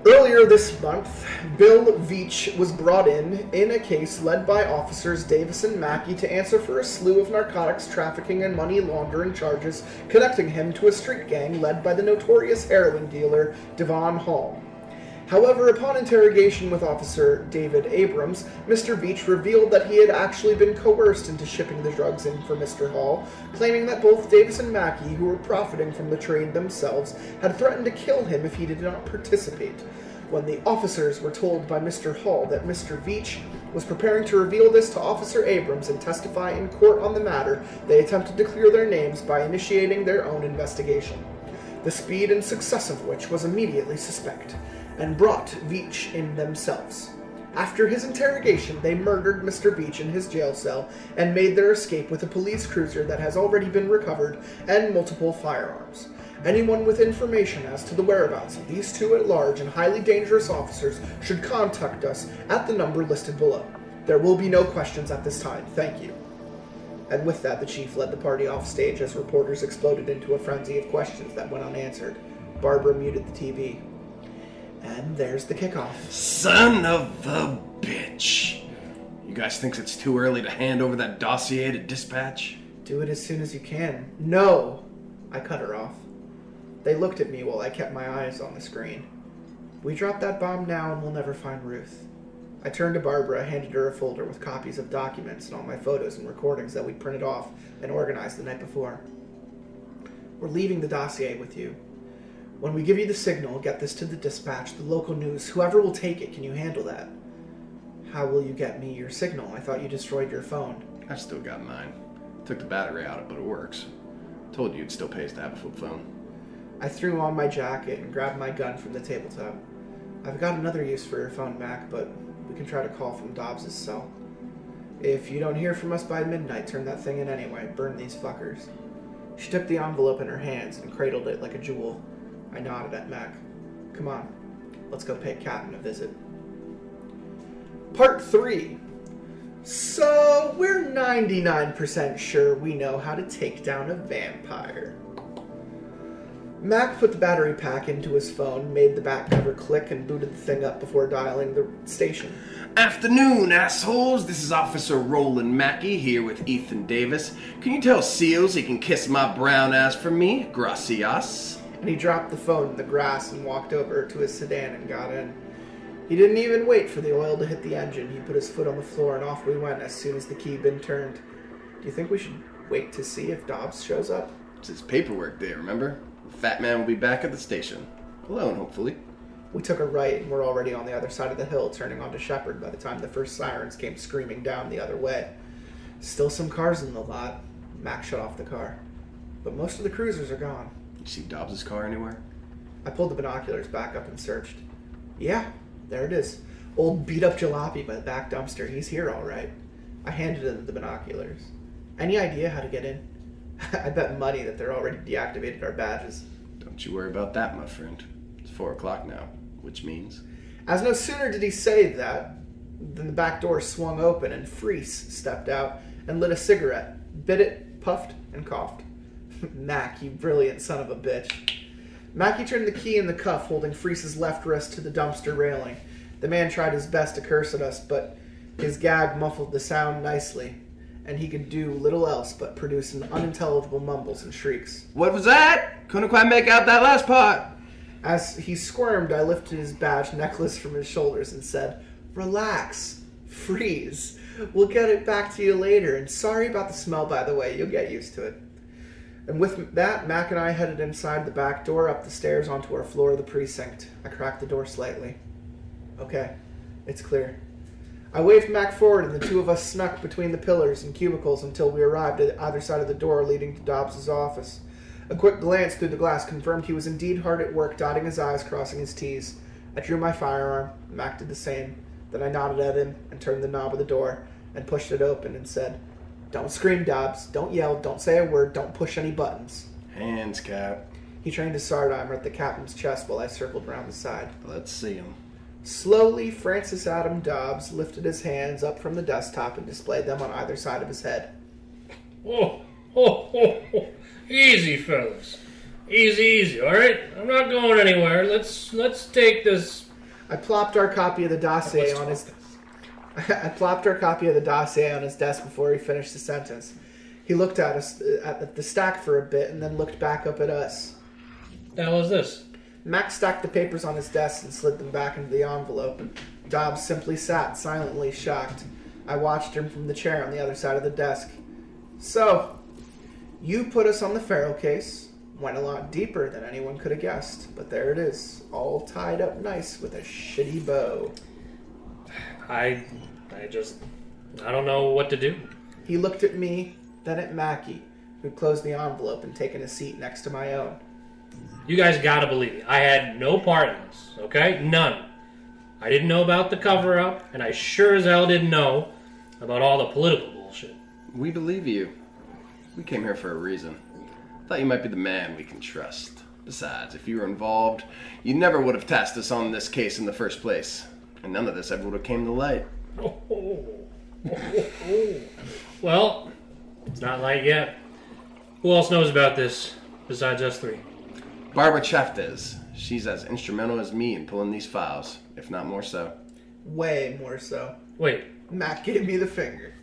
Earlier this month, Bill Veach was brought in a case led by officers Davis and Mackey to answer for a slew of narcotics trafficking and money laundering charges connecting him to a street gang led by the notorious heroin dealer Devon Hall. However, upon interrogation with Officer David Abrams, Mr. Veach revealed that he had actually been coerced into shipping the drugs in for Mr. Hall, claiming that both Davis and Mackey, who were profiting from the trade themselves, had threatened to kill him if he did not participate. When the officers were told by Mr. Hall that Mr. Veach was preparing to reveal this to Officer Abrams and testify in court on the matter, they attempted to clear their names by initiating their own investigation, the speed and success of which was immediately suspect, and brought Veach in themselves. After his interrogation, they murdered Mr. Veach in his jail cell and made their escape with a police cruiser that has already been recovered and multiple firearms. Anyone with information as to the whereabouts of these two at-large and highly dangerous officers should contact us at the number listed below. There will be no questions at this time. Thank you. And with that, the chief led the party off stage as reporters exploded into a frenzy of questions that went unanswered. Barbara muted the TV. And there's the kickoff. Son of a bitch. You guys think it's too early to hand over that dossier to dispatch? Do it as soon as you can. No! I cut her off. They looked at me while I kept my eyes on the screen. We drop that bomb now and we'll never find Ruth. I turned to Barbara, handed her a folder with copies of documents and all my photos and recordings that we printed off and organized the night before. We're leaving the dossier with you. When we give you the signal, get this to the dispatch, the local news, whoever will take it. Can you handle that? How will you get me your signal? I thought you destroyed your phone. I've still got mine. Took the battery out, but it works. Told you it still pays to have a flip phone. I threw on my jacket and grabbed my gun from the tabletop. I've got another use for your phone, Mac, but we can try to call from Dobbs' cell. If you don't hear from us by midnight, turn that thing in anyway. Burn these fuckers. She took the envelope in her hands and cradled it like a jewel. I nodded at Mac. Come on, let's go pay Captain a visit. Part 3. So, we're 99% sure we know how to take down a vampire. Mac put the battery pack into his phone, made the back cover click, and booted the thing up before dialing the station. Afternoon, assholes. This is Officer Roland Mackey here with Ethan Davis. Can you tell Seals he can kiss my brown ass for me? Gracias. And he dropped the phone in the grass and walked over to his sedan and got in. He didn't even wait for the oil to hit the engine. He put his foot on the floor and off we went as soon as the key had been turned. Do you think we should wait to see if Dobbs shows up? It's his paperwork day, remember? The fat man will be back at the station. Alone, hopefully. We took a right and were already on the other side of the hill, turning onto Shepherd by the time the first sirens came screaming down the other way. Still some cars in the lot. Mac shut off the car. But most of the cruisers are gone. You see Dobbs' car anywhere? I pulled the binoculars back up and searched. Yeah, there it is. Old beat-up jalopy by the back dumpster. He's here all right. I handed him the binoculars. Any idea how to get in? I bet money that they're already deactivated our badges. Don't you worry about that, my friend. It's 4 o'clock now, which means... As no sooner did he say that than the back door swung open and Freese stepped out and lit a cigarette, bit it, puffed, and coughed. Mac, you brilliant son of a bitch. Mackie turned the key in the cuff, holding Freese's left wrist to the dumpster railing. The man tried his best to curse at us, but his gag muffled the sound nicely, and he could do little else but produce an unintelligible mumbles and shrieks. What was that? Couldn't quite make out that last part. As he squirmed, I lifted his badge necklace from his shoulders and said, "Relax. Freeze. We'll get it back to you later, and sorry about the smell, by the way. You'll get used to it." And with that, Mac and I headed inside the back door, up the stairs onto our floor of the precinct. I cracked the door slightly. Okay, it's clear. I waved Mac forward, and the two of us snuck between the pillars and cubicles until we arrived at either side of the door leading to Dobbs' office. A quick glance through the glass confirmed he was indeed hard at work, dotting his I's, crossing his T's. I drew my firearm. Mac did the same. Then I nodded at him and turned the knob of the door and pushed it open and said, "Don't scream, Dobbs. Don't yell. Don't say a word. Don't push any buttons." Hands, Cap. He trained his sidearm at the captain's chest while I circled around the side. Let's see him. Slowly, Francis Adam Dobbs lifted his hands up from the desktop and displayed them on either side of his head. Oh. Easy, fellas. Easy, all right? I'm not going anywhere. Let's take this I plopped our copy of the dossier on his... I plopped our copy of the dossier on his desk before he finished the sentence. He looked at us at the stack for a bit and then looked back up at us. The hell is this? Max stacked the papers on his desk and slid them back into the envelope. Dobbs simply sat, silently shocked. I watched him from the chair on the other side of the desk. So, you put us on the Farrell case. Went a lot deeper than anyone could have guessed. But there it is, all tied up nice with a shitty bow. I don't know what to do. He looked at me, then at Mackie, who'd closed the envelope and taken a seat next to my own. You guys gotta believe me. I had no part in this, okay? None. I didn't know about the cover-up, and I sure as hell didn't know about all the political bullshit. We believe you. We came here for a reason. Thought you might be the man we can trust. Besides, if you were involved, you never would have tasked us on this case in the first place. And none of this ever would have came to light. Well, it's not light yet. Who else knows about this besides us three? Barbara Chaftez. She's as instrumental as me in pulling these files, if not more so. Way more so. Wait. Mac gave me the finger.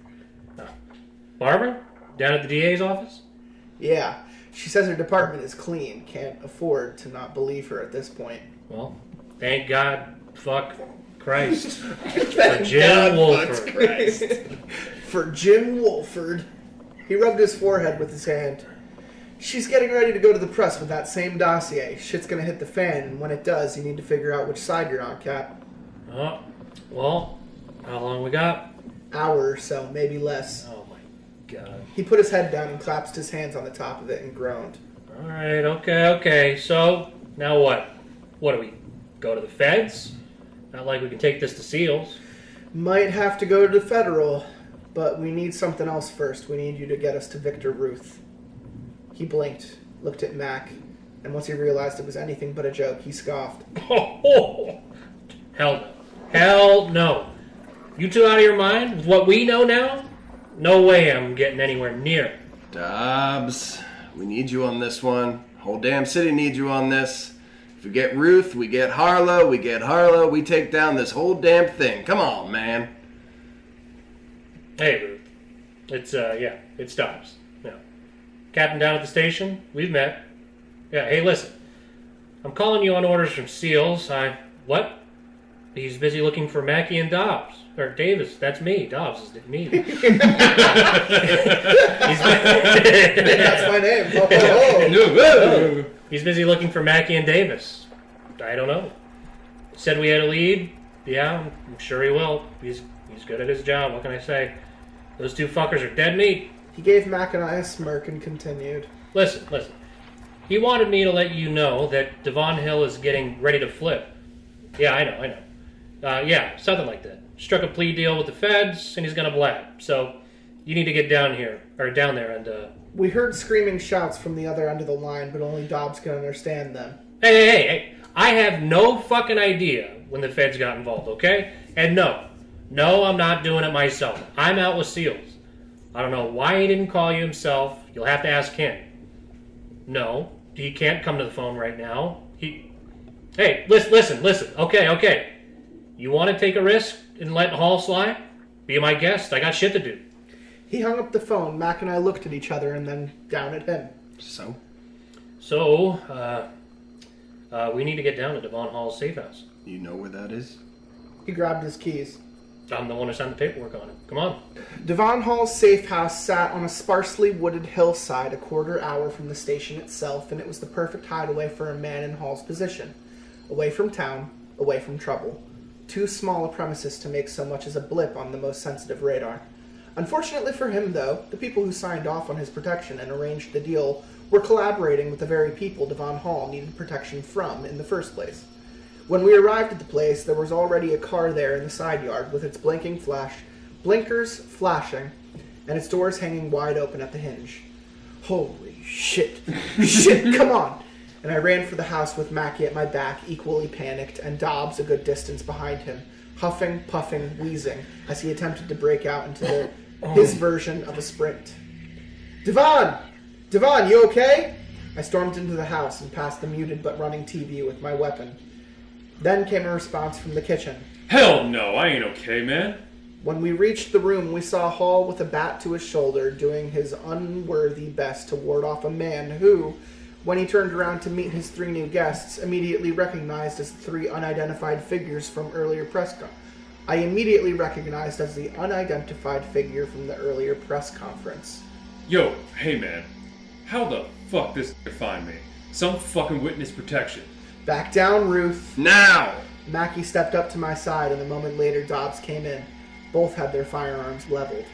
Barbara? Down at the DA's office? Yeah. She says her department is clean. Can't afford to not believe her at this point. Well, thank God, fuck Christ. For Jim Wolford. For Jim Wolford. He rubbed his forehead with his hand. She's getting ready to go to the press with that same dossier. Shit's gonna hit the fan, and when it does, you need to figure out which side you're on, Cap. Oh, well, how long we got? Hour or so, maybe less. Oh my God. He put his head down and clasped his hands on the top of it and groaned. Alright, okay. So, now what? What do we go to the feds? Not like we can take this to SEALs. Might have to go to the federal, but we need something else first. We need you to get us to Victor Ruth. He blinked, looked at Mac, and once he realized it was anything but a joke, he scoffed. Oh, hell no. Hell no. You two out of your mind? With what we know now? No way I'm getting anywhere near. Dobbs, we need you on this one. Whole damn city needs you on this. If we get Ruth, we get Harlow, we take down this whole damn thing. Come on, man. Hey, Ruth. It's Dobbs. Captain down at the station, we've met. Yeah, hey, listen. I'm calling you on orders from SEALs. What? He's busy looking for Mackie and Dobbs. Or Davis, that's me. Dobbs is me. That's my name. Oh. He's busy looking for Mackie and Davis. I don't know. Said we had a lead. Yeah, I'm sure he will. He's good at his job. What can I say? Those two fuckers are dead meat. He gave Mac and I a smirk and continued. Listen. He wanted me to let you know that Devon Hill is getting ready to flip. Yeah, I know. Yeah, something like that. Struck a plea deal with the feds, and he's gonna blab. So, you need to get down there, and, We heard screaming shouts from the other end of the line, but only Dobbs could understand them. Hey. I have no fucking idea when the feds got involved, okay? And no, I'm not doing it myself. I'm out with SEALs. I don't know why he didn't call you himself. You'll have to ask him. No, he can't come to the phone right now. Hey, listen. Okay. You want to take a risk and let Hall slide? Be my guest. I got shit to do. He hung up the phone. Mac and I looked at each other and then down at him. So, we need to get down to Devon Hall's safe house. you know where that is? He grabbed his keys. I'm the one who signed the paperwork on it. Come on. Devon Hall's safe house sat on a sparsely wooded hillside a quarter hour from the station itself, and it was the perfect hideaway for a man in Hall's position. Away from town, away from trouble. Too small a premises to make so much as a blip on the most sensitive radar. Unfortunately for him, though, the people who signed off on his protection and arranged the deal were collaborating with the very people Devon Hall needed protection from in the first place. When we arrived at the place, there was already a car there in the side yard with its blinking blinkers flashing, and its doors hanging wide open at the hinge. Holy shit. Shit, come on! And I ran for the house with Mackie at my back, equally panicked, and Dobbs a good distance behind him, huffing, puffing, wheezing, as he attempted to break out into his version of a sprint. Devon, you okay? I stormed into the house and past the muted but running TV with my weapon. Then came a response from the kitchen. Hell no, I ain't okay, man. When we reached the room, we saw Hall with a bat to his shoulder, doing his unworthy best to ward off a man who, when he turned around to meet his 3 new guests, immediately recognized as the 3 unidentified figures from earlier I immediately recognized as the unidentified figure from the earlier press conference. Yo, hey man, how the fuck this find me? Some fucking witness protection. Back down, Ruth. Now! Mackie stepped up to my side, and a moment later Dobbs came in. Both had their firearms leveled.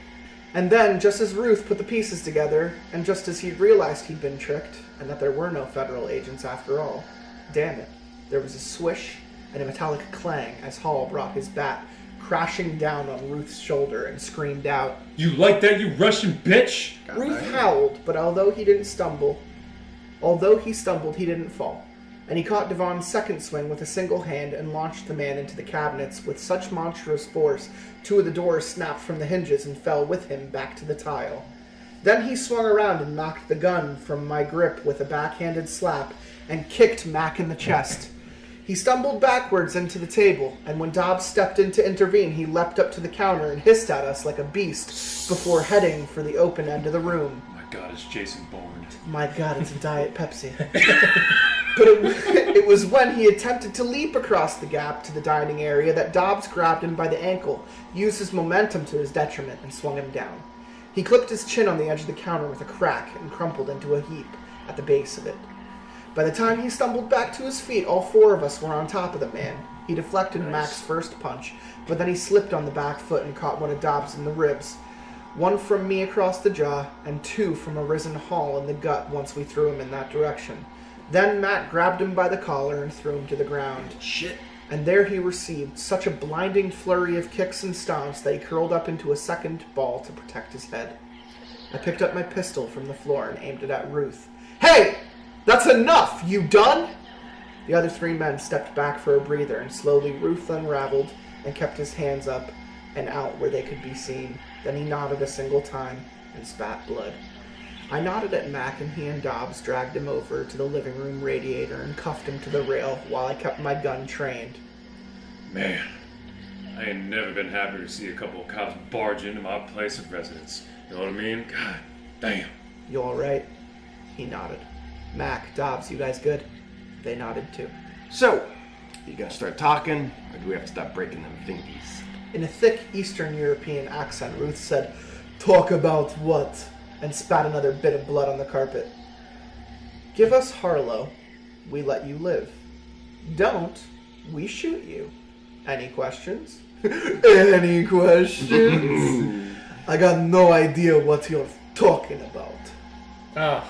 And then, just as Ruth put the pieces together, and just as he realized he'd been tricked, and that there were no federal agents after all, damn it, there was a swish and a metallic clang as Hall brought his bat crashing down on Ruth's shoulder and screamed out, You like that, you Russian bitch? Ruth howled, but although he stumbled, he didn't fall. And he caught Devon's second swing with a single hand and launched the man into the cabinets with such monstrous force 2 of the doors snapped from the hinges and fell with him back to the tile. Then he swung around and knocked the gun from my grip with a backhanded slap and kicked Mac in the chest. He stumbled backwards into the table, and when Dobbs stepped in to intervene, he leapt up to the counter and hissed at us like a beast before heading for the open end of the room. My god, it's Jason Bourne. My god, it's a Diet Pepsi. But it was when he attempted to leap across the gap to the dining area that Dobbs grabbed him by the ankle, used his momentum to his detriment, and swung him down. He clipped his chin on the edge of the counter with a crack and crumpled into a heap at the base of it. By the time he stumbled back to his feet, all 4 of us were on top of the man. He deflected Mac's first punch, but then he slipped on the back foot and caught one of Dobbs in the ribs. 1 from me across the jaw, and 2 from a risen Hall in the gut once we threw him in that direction. Then Matt grabbed him by the collar and threw him to the ground. Shit. And there he received such a blinding flurry of kicks and stomps that he curled up into a second ball to protect his head. I picked up my pistol from the floor and aimed it at Ruth. Hey! That's enough! You done? The other 3 men stepped back for a breather, and slowly Ruth unraveled and kept his hands up and out where they could be seen. Then he nodded a single time and spat blood. I nodded at Mac, and he and Dobbs dragged him over to the living room radiator and cuffed him to the rail while I kept my gun trained. Man, I ain't never been happier to see a couple of cops barge into my place of residence. You know what I mean? God damn. You alright? He nodded. Mac, Dobbs, you guys good? They nodded too. So, you gonna start talking, or do we have to stop breaking them fingies? In a thick Eastern European accent, Ruth said, Talk about what? And spat another bit of blood on the carpet. Give us Harlow, we let you live. Don't, we shoot you. Any questions? Any questions? I got no idea what you're talking about. Oh,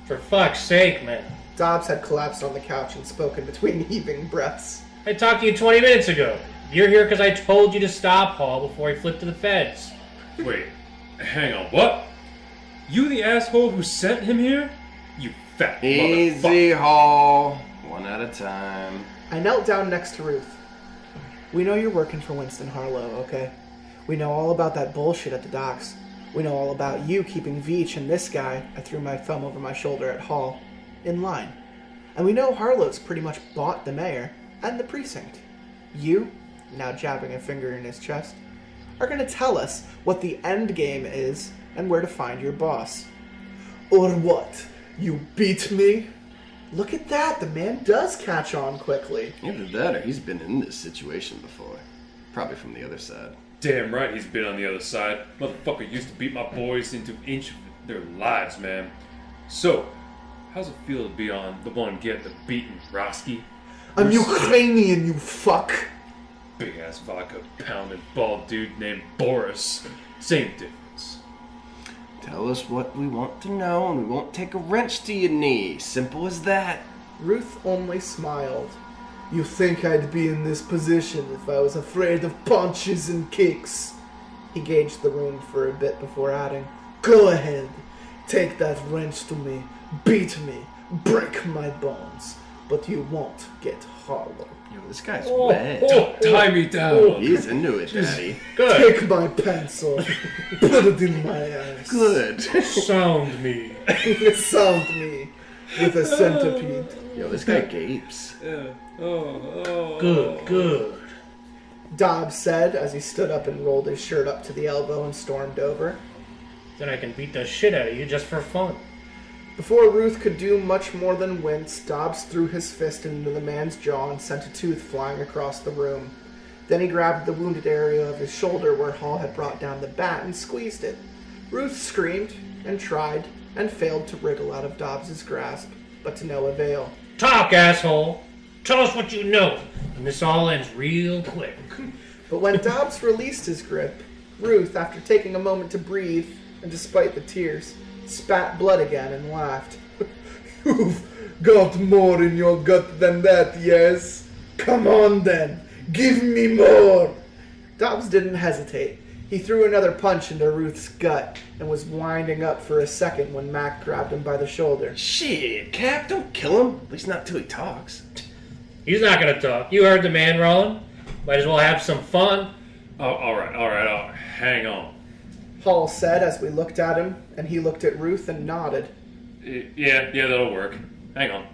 for fuck's sake, man. Dobbs had collapsed on the couch and spoken between heaving breaths. I talked to you 20 minutes ago. You're here because I told you to stop Hall before he flipped to the feds. Wait, hang on, what? You the asshole who sent him here? You fat Easy, motherfucker. Hall. 1 at a time. I knelt down next to Ruth. We know you're working for Winston Harlow, okay? We know all about that bullshit at the docks. We know all about you keeping Veach and this guy, I threw my thumb over my shoulder at Hall, in line. And we know Harlow's pretty much bought the mayor and the precinct. You, now jabbing a finger in his chest, are going to tell us what the end game is and where to find your boss. Or what? You beat me? Look at that, the man does catch on quickly. Either that or he's been in this situation before. Probably from the other side. Damn right he's been on the other side. Motherfucker used to beat my boys into an inch of their lives, man. So, how's it feel to be on the one getting the beaten, Roski? I'm Ukrainian, you fuck. Big ass vodka pounding bald dude named Boris. Same difference. Tell us what we want to know and we won't take a wrench to your knee. Simple as that. Ruth only smiled. You think I'd be in this position if I was afraid of punches and kicks? He gauged the room for a bit before adding, Go ahead. Take that wrench to me. Beat me. Break my bones. But you won't get Harlow. Yo, this guy's wet. Tie me down. He's into it, Daddy. Good. Take my pencil. Put it in my ass. Good. Sound me. Sound me. with a centipede. Yo, this guy gapes. Good. Dobbs said as he stood up and rolled his shirt up to the elbow and stormed over. Then I can beat the shit out of you just for fun. Before Ruth could do much more than wince, Dobbs threw his fist into the man's jaw and sent a tooth flying across the room. Then he grabbed the wounded area of his shoulder where Hall had brought down the bat and squeezed it. Ruth screamed and tried and failed to wriggle out of Dobbs's grasp, but to no avail. Talk, asshole! Tell us what you know, and this all ends real quick. But when Dobbs released his grip, Ruth, after taking a moment to breathe, and despite the tears, spat blood again and laughed. You've got more in your gut than that, yes? Come on then, give me more! Dobbs didn't hesitate. He threw another punch into Ruth's gut and was winding up for a second when Mac grabbed him by the shoulder. Shit, Cap, don't kill him. At least not till he talks. He's not gonna talk. You heard the man, Roland. Might as well have some fun. Oh, all right. Hang on. Hall said as we looked at him, and he looked at Ruth and nodded. Yeah, that'll work. Hang on.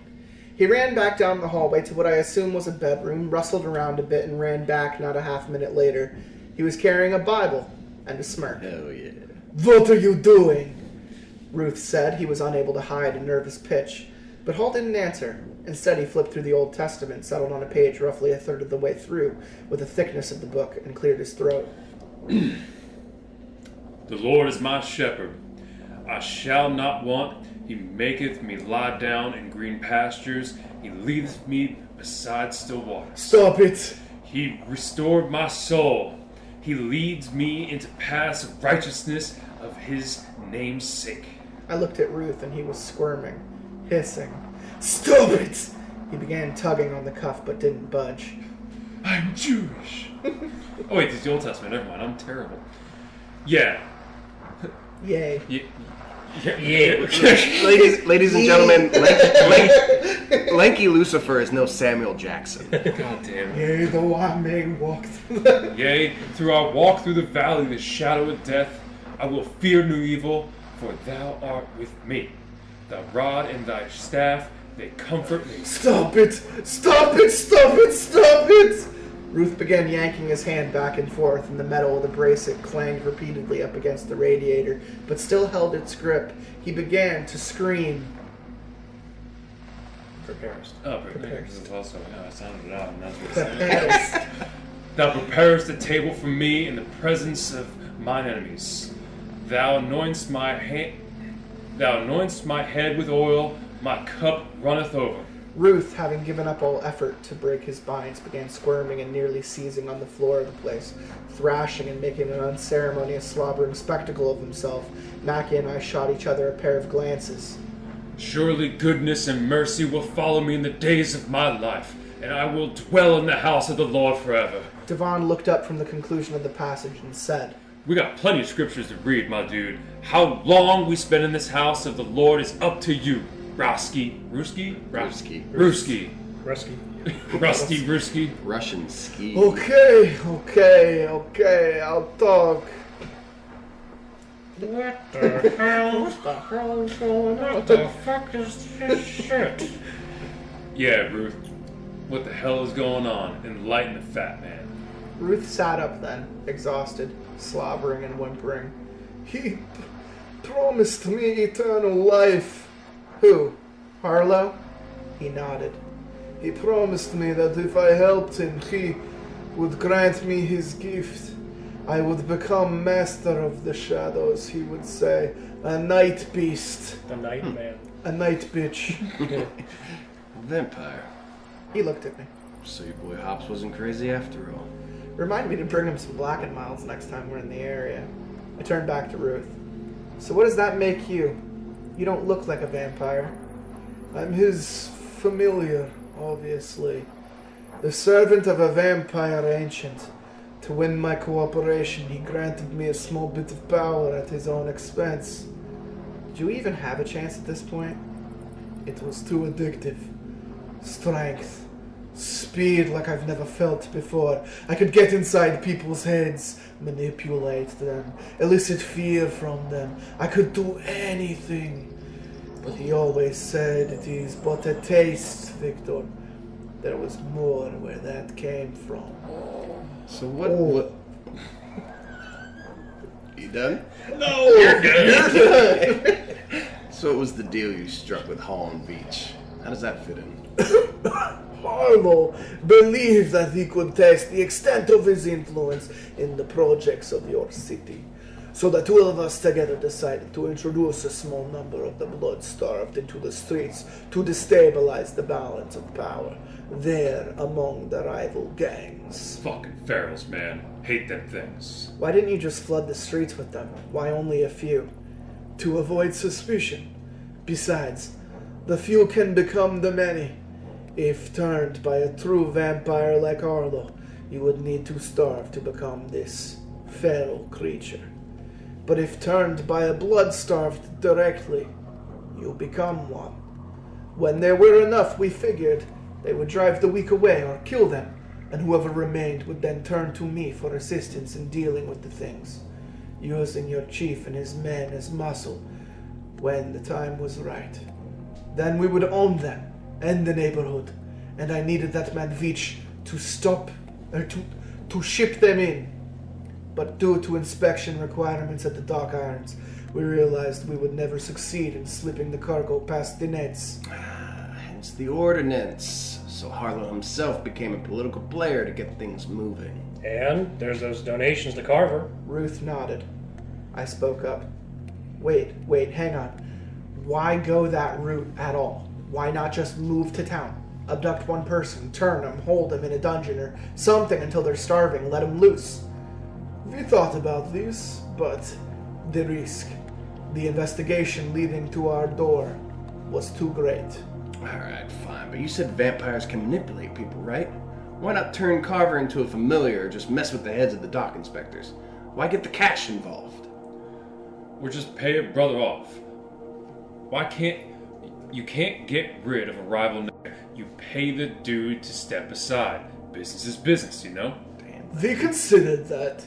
He ran back down the hallway to what I assume was a bedroom, rustled around a bit, and ran back not a half minute later. He was carrying a Bible and a smirk. Hell yeah. What are you doing? Ruth said. He was unable to hide a nervous pitch. But Hall didn't answer. Instead, he flipped through the Old Testament, settled on a page roughly a third of the way through, with the thickness of the book, and cleared his throat. The Lord is my shepherd. I shall not want. He maketh me lie down in green pastures. He leadeth me beside still waters. Stop it! He restored my soul. He leads me into paths of righteousness of his name's sake. I looked at Ruth, and he was squirming, hissing. Stop it! He began tugging on the cuff, but didn't budge. I'm Jewish. Oh wait, this is the Old Testament. Never mind. I'm terrible. Yeah. Yay. Yeah. Ladies and gentlemen, Lanky Lucifer is no Samuel Jackson. God damn it. Yea, though I may walk through the... Yea, through I walk through the valley of the shadow of death, I will fear no evil, for thou art with me. Thy rod and thy staff, they comfort me. Stop it! Stop it! Stop it! Stop it! Ruth began yanking his hand back and forth, and the metal of the bracelet clanged repeatedly up against the radiator, but still held its grip. He began to scream. Preparest. Oh, Preparest. preparest. Also, I sounded it out, and that's what it said. Preparest. Thou preparest a table for me in the presence of mine enemies. Thou anointest my head with oil, my cup runneth over. Ruth, having given up all effort to break his binds, began squirming and nearly seizing on the floor of the place, thrashing and making an unceremonious slobbering spectacle of himself. Mackie and I shot each other a pair of glances. Surely goodness and mercy will follow me in the days of my life, and I will dwell in the house of the Lord forever. Devon looked up from the conclusion of the passage and said, We got plenty of scriptures to read, my dude. How long we spend in this house of the Lord is up to you. Rusky. Rusky. Rusky, Russian ski. Okay, I'll talk. What the hell? What the hell is going on? What the fuck is this shit? Yeah, Ruth. What the hell is going on? Enlighten the fat man. Ruth sat up then, exhausted, slobbering and whimpering. He promised me eternal life. Who? Harlow? He nodded. He promised me that if I helped him, he would grant me his gift. I would become master of the shadows, he would say. A night beast. The night man. A night bitch. Vampire. He looked at me. So your boy Hops wasn't crazy after all. Remind me to bring him some Black and Milds next time we're in the area. I turned back to Ruth. So what does that make you? You don't look like a vampire. I'm his familiar, obviously. The servant of a vampire ancient. To win my cooperation, he granted me a small bit of power at his own expense. Did you even have a chance at this point? It was too addictive. Strength. Speed like I've never felt before. I could get inside people's heads, manipulate them, elicit fear from them. I could do anything. But he always said it is but a taste, Victor. There was more where that came from. So what? You done? No, you're good. So it was the deal you struck with Holland Beach. How does that fit in? Harlow believed that he could test the extent of his influence in the projects of your city. So the two of us together decided to introduce a small number of the blood-starved into the streets to destabilize the balance of power there among the rival gangs. Fucking ferals, man. Hate them things. Why didn't you just flood the streets with them? Why only a few? To avoid suspicion. Besides, the few can become the many. If turned by a true vampire like Harlow, you would need to starve to become this feral creature. But if turned by a blood-starved directly, you become one. When there were enough, we figured they would drive the weak away or kill them, and whoever remained would then turn to me for assistance in dealing with the things, using your chief and his men as muscle when the time was right. Then we would own them and the neighborhood, and I needed that man Veach to stop, or to ship them in. But due to inspection requirements at the dock irons, we realized we would never succeed in slipping the cargo past the nets. Hence the ordinance. So Harlow himself became a political player to get things moving. And there's those donations to Carver. Ruth nodded. I spoke up. Wait, hang on. Why go that route at all? Why not just move to town? Abduct one person, turn them, hold them in a dungeon or something until they're starving, let them loose. We thought about this, but the risk, the investigation leading to our door, was too great. Alright, fine, but you said vampires can manipulate people, right? Why not turn Carver into a familiar or just mess with the heads of the dock inspectors? Why get the cash involved? Or just pay a brother off. You can't get rid of a rival. You pay the dude to step aside. Business is business, you know? We considered that,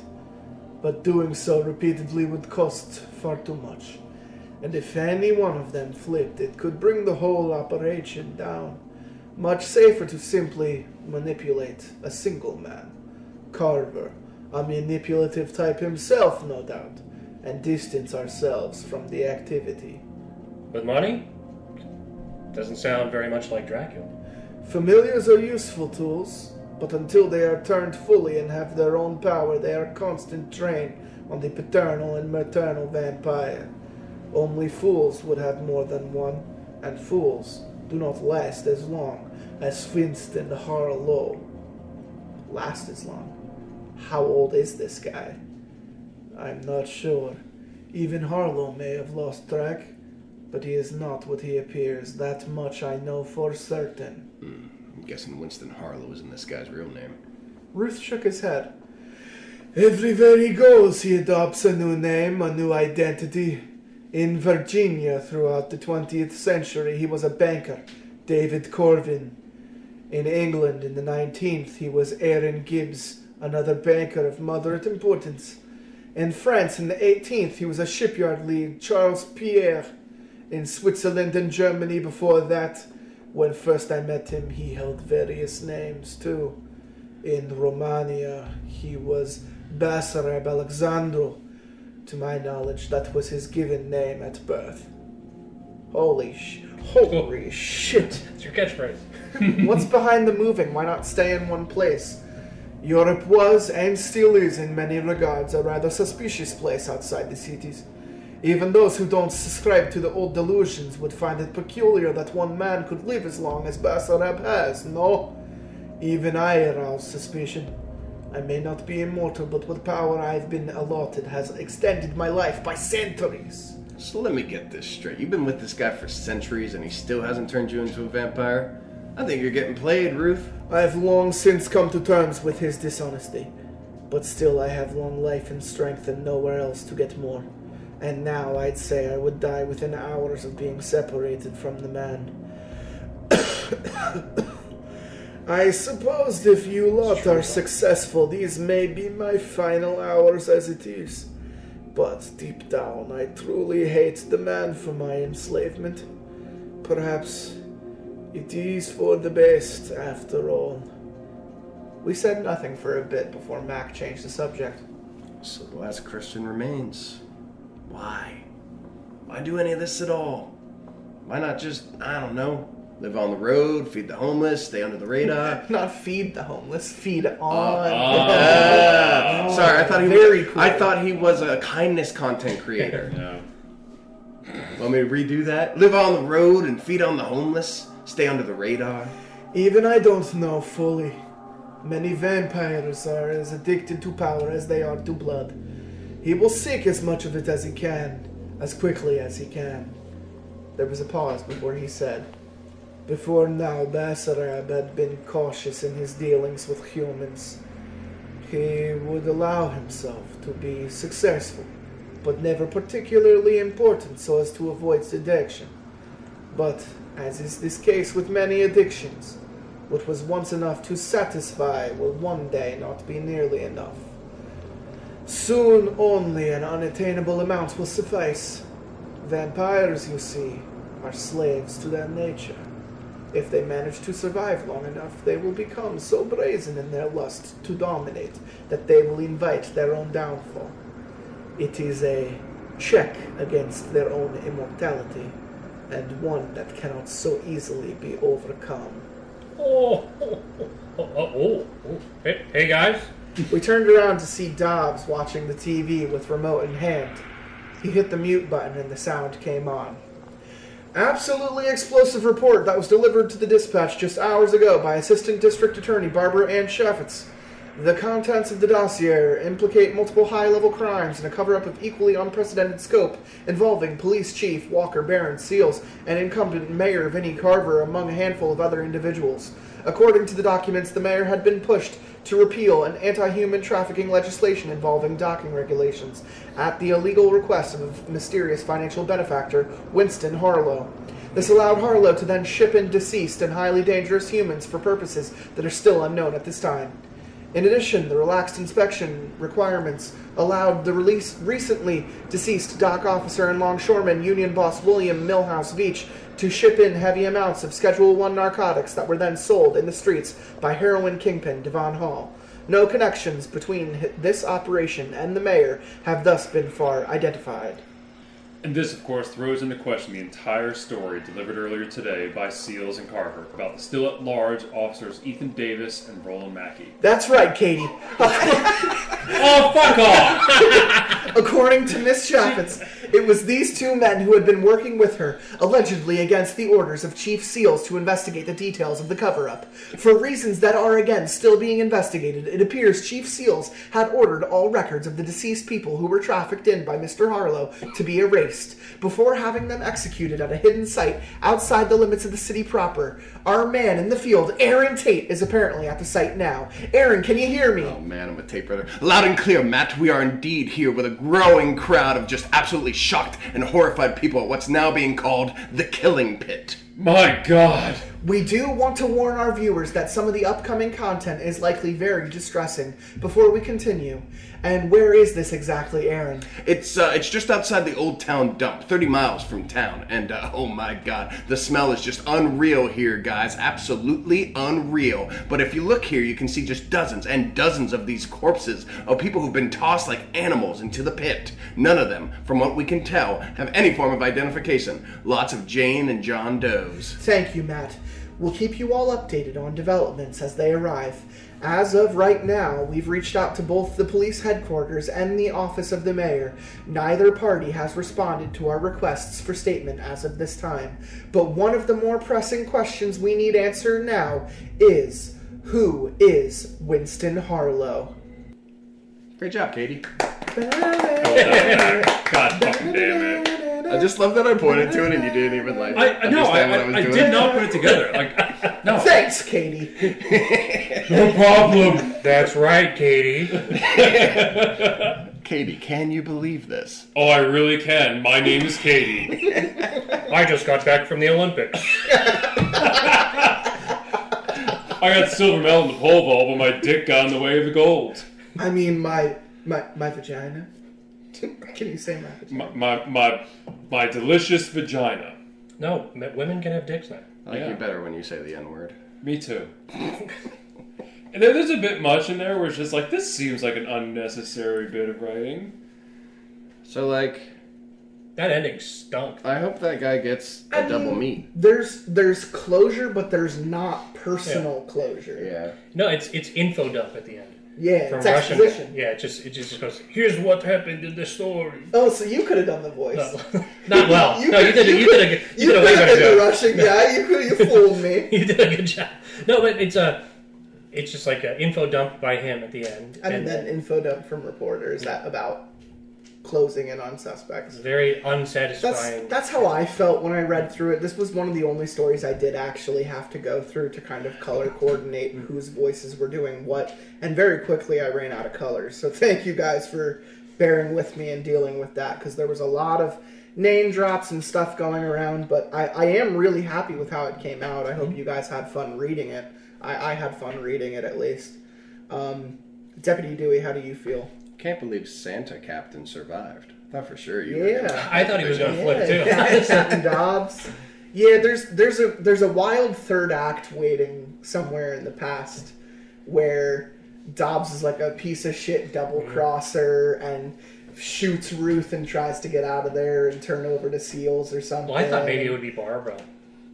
but doing so repeatedly would cost far too much. And if any one of them flipped, it could bring the whole operation down. Much safer to simply manipulate a single man. Carver, a manipulative type himself, no doubt, and distance ourselves from the activity. With money? Doesn't sound very much like Dracula. Familiars are useful tools, but until they are turned fully and have their own power, they are constant drain on the paternal and maternal vampire. Only fools would have more than one, and fools do not last as long as Winston Harlow. Last as long? How old is this guy? I'm not sure. Even Harlow may have lost track, but he is not what he appears. That much I know for certain. I'm guessing Winston Harlow isn't this guy's real name. Ruth shook his head. Everywhere he goes, he adopts a new name, a new identity. In Virginia, throughout the 20th century, he was a banker, David Corvin. In England, in the 19th, he was Aaron Gibbs, another banker of moderate importance. In France, in the 18th, he was a shipyard lead, Charles Pierre. In Switzerland and Germany before that, when first I met him, he held various names too. In Romania, he was Basarab Alexandru. To my knowledge, that was his given name at birth. Holy shit. It's your catchphrase. What's behind the moving? Why not stay in one place? Europe was, and still is in many regards, a rather suspicious place outside the cities. Even those who don't subscribe to the old delusions would find it peculiar that one man could live as long as Basarab has, no? Even I arouse suspicion. I may not be immortal, but what power I've been allotted has extended my life by centuries. So let me get this straight. You've been with this guy for centuries and he still hasn't turned you into a vampire? I think you're getting played, Ruth. I have long since come to terms with his dishonesty, but still I have long life and strength and nowhere else to get more. And now I'd say I would die within hours of being separated from the man. I suppose if you lot are successful, these may be my final hours as it is. But deep down, I truly hate the man for my enslavement. Perhaps it is for the best, after all. We said nothing for a bit before Mac changed the subject. So the last Christian remains. Why? Why do any of this at all? Why not just, I don't know, live on the road, feed the homeless, stay under the radar? Not feed the homeless, feed on. Sorry, I thought he was a kindness content creator. No. Want me to redo that? Live on the road and feed on the homeless, stay under the radar? Even I don't know fully. Many vampires are as addicted to power as they are to blood. He will seek as much of it as he can, as quickly as he can. There was a pause before he said, before now, Basarab had been cautious in his dealings with humans. He would allow himself to be successful, but never particularly important so as to avoid seduction. But, as is this case with many addictions, what was once enough to satisfy will one day not be nearly enough. Soon only an unattainable amount will suffice. Vampires, you see, are slaves to their nature. If they manage to survive long enough, they will become so brazen in their lust to dominate that they will invite their own downfall. It is a check against their own immortality, and one that cannot so easily be overcome. Hey guys. We turned around to see Dobbs watching the TV with remote in hand. He hit the mute button and the sound came on. Absolutely explosive report that was delivered to the dispatch just hours ago by Assistant District Attorney Barbara Ann Sheffitz. The contents of the dossier implicate multiple high-level crimes in a cover-up of equally unprecedented scope involving Police Chief Walker Barron Seals and incumbent Mayor Vinnie Carver among a handful of other individuals. According to the documents, the mayor had been pushed to repeal an anti-human trafficking legislation involving docking regulations at the illegal request of a mysterious financial benefactor, Winston Harlow. This allowed Harlow to then ship in deceased and highly dangerous humans for purposes that are still unknown at this time. In addition, the relaxed inspection requirements allowed the recently deceased dock officer and longshoreman union boss William Milhouse Veach to ship in heavy amounts of Schedule I narcotics that were then sold in the streets by heroin kingpin Devon Hall. No connections between this operation and the mayor have thus been far identified. And this, of course, throws into question the entire story delivered earlier today by Seals and Carver about the still-at-large officers Ethan Davis and Roland Mackey. That's right, Katie. Oh, fuck off! According to Miss Chaffetz, it was these two men who had been working with her, allegedly against the orders of Chief Seals to investigate the details of the cover-up. For reasons that are, again, still being investigated, it appears Chief Seals had ordered all records of the deceased people who were trafficked in by Mr. Harlow to be erased, before having them executed at a hidden site outside the limits of the city proper. Our man in the field, Aaron Tate, is apparently at the site now. Aaron, can you hear me? Oh man, I'm a tape brother. Loud and clear, Matt. We are indeed here with a growing crowd of just absolutely shocked and horrified people at what's now being called the Killing Pit. My God. We do want to warn our viewers that some of the upcoming content is likely very distressing. Before we continue, and where is this exactly, Aaron? It's just outside the Old Town Dump, 30 miles from town, and oh my God, the smell is just unreal here, guys. Absolutely unreal. But if you look here, you can see just dozens and dozens of these corpses of people who've been tossed like animals into the pit. None of them, from what we can tell, have any form of identification. Lots of Jane and John Does. Thank you, Matt. We'll keep you all updated on developments as they arrive. As of right now, we've reached out to both the police headquarters and the office of the mayor. Neither party has responded to our requests for statement as of this time. But one of the more pressing questions we need answered now is, who is Winston Harlow? Great job, Katie. God fucking damn it. I just love that I pointed to it and you didn't even understand what I was doing. I did not put it together. Like, no. Thanks, Katie. No problem. That's right, Katie. Katie, can you believe this? Oh, I really can. My name is Katie. I just got back from the Olympics. I got silver medal in the pole vault, but my dick got in the way of the gold. I mean, my vagina. Can you say my vagina? My delicious vagina. No, women can have dicks now. I like you better when you say the N-word. Me too. And then there's a bit much in there where it's just like, this seems like an unnecessary bit of writing. So, like... That ending stunk. I hope that guy gets a double meat. There's closure, but there's not personal closure. Yeah. No, it's info dump at the end. Yeah, From it's Russian. exposition. Yeah, it just goes, here's what happened in the story. Oh, so you could have done the voice. No, not well. You no, you did a way could have better been the job. Russian guy. You fooled me. You did a good job. No, but it's just like an info dump by him at the end. And then info dump from reporters about closing in on suspects. It's very unsatisfying. That's how I felt when I read through it. This was one of the only stories I did actually have to go through to kind of color coordinate whose voices were doing what. And very quickly I ran out of colors. So thank you guys for bearing with me and dealing with that, because there was a lot of name drops and stuff going around. But I am really happy with how it came out. I hope you guys had fun reading it. I had fun reading it, at least. Deputy Dewey, how do you feel? Can't believe Santa Captain survived. I thought for sure you were Yeah. gonna... I thought he was going to flip too. Captain Dobbs. Yeah, there's a wild third act waiting somewhere in the past where Dobbs is like a piece of shit double crosser and shoots Ruth and tries to get out of there and turn over to SEALs or something. Well, I thought maybe it would be Barbara.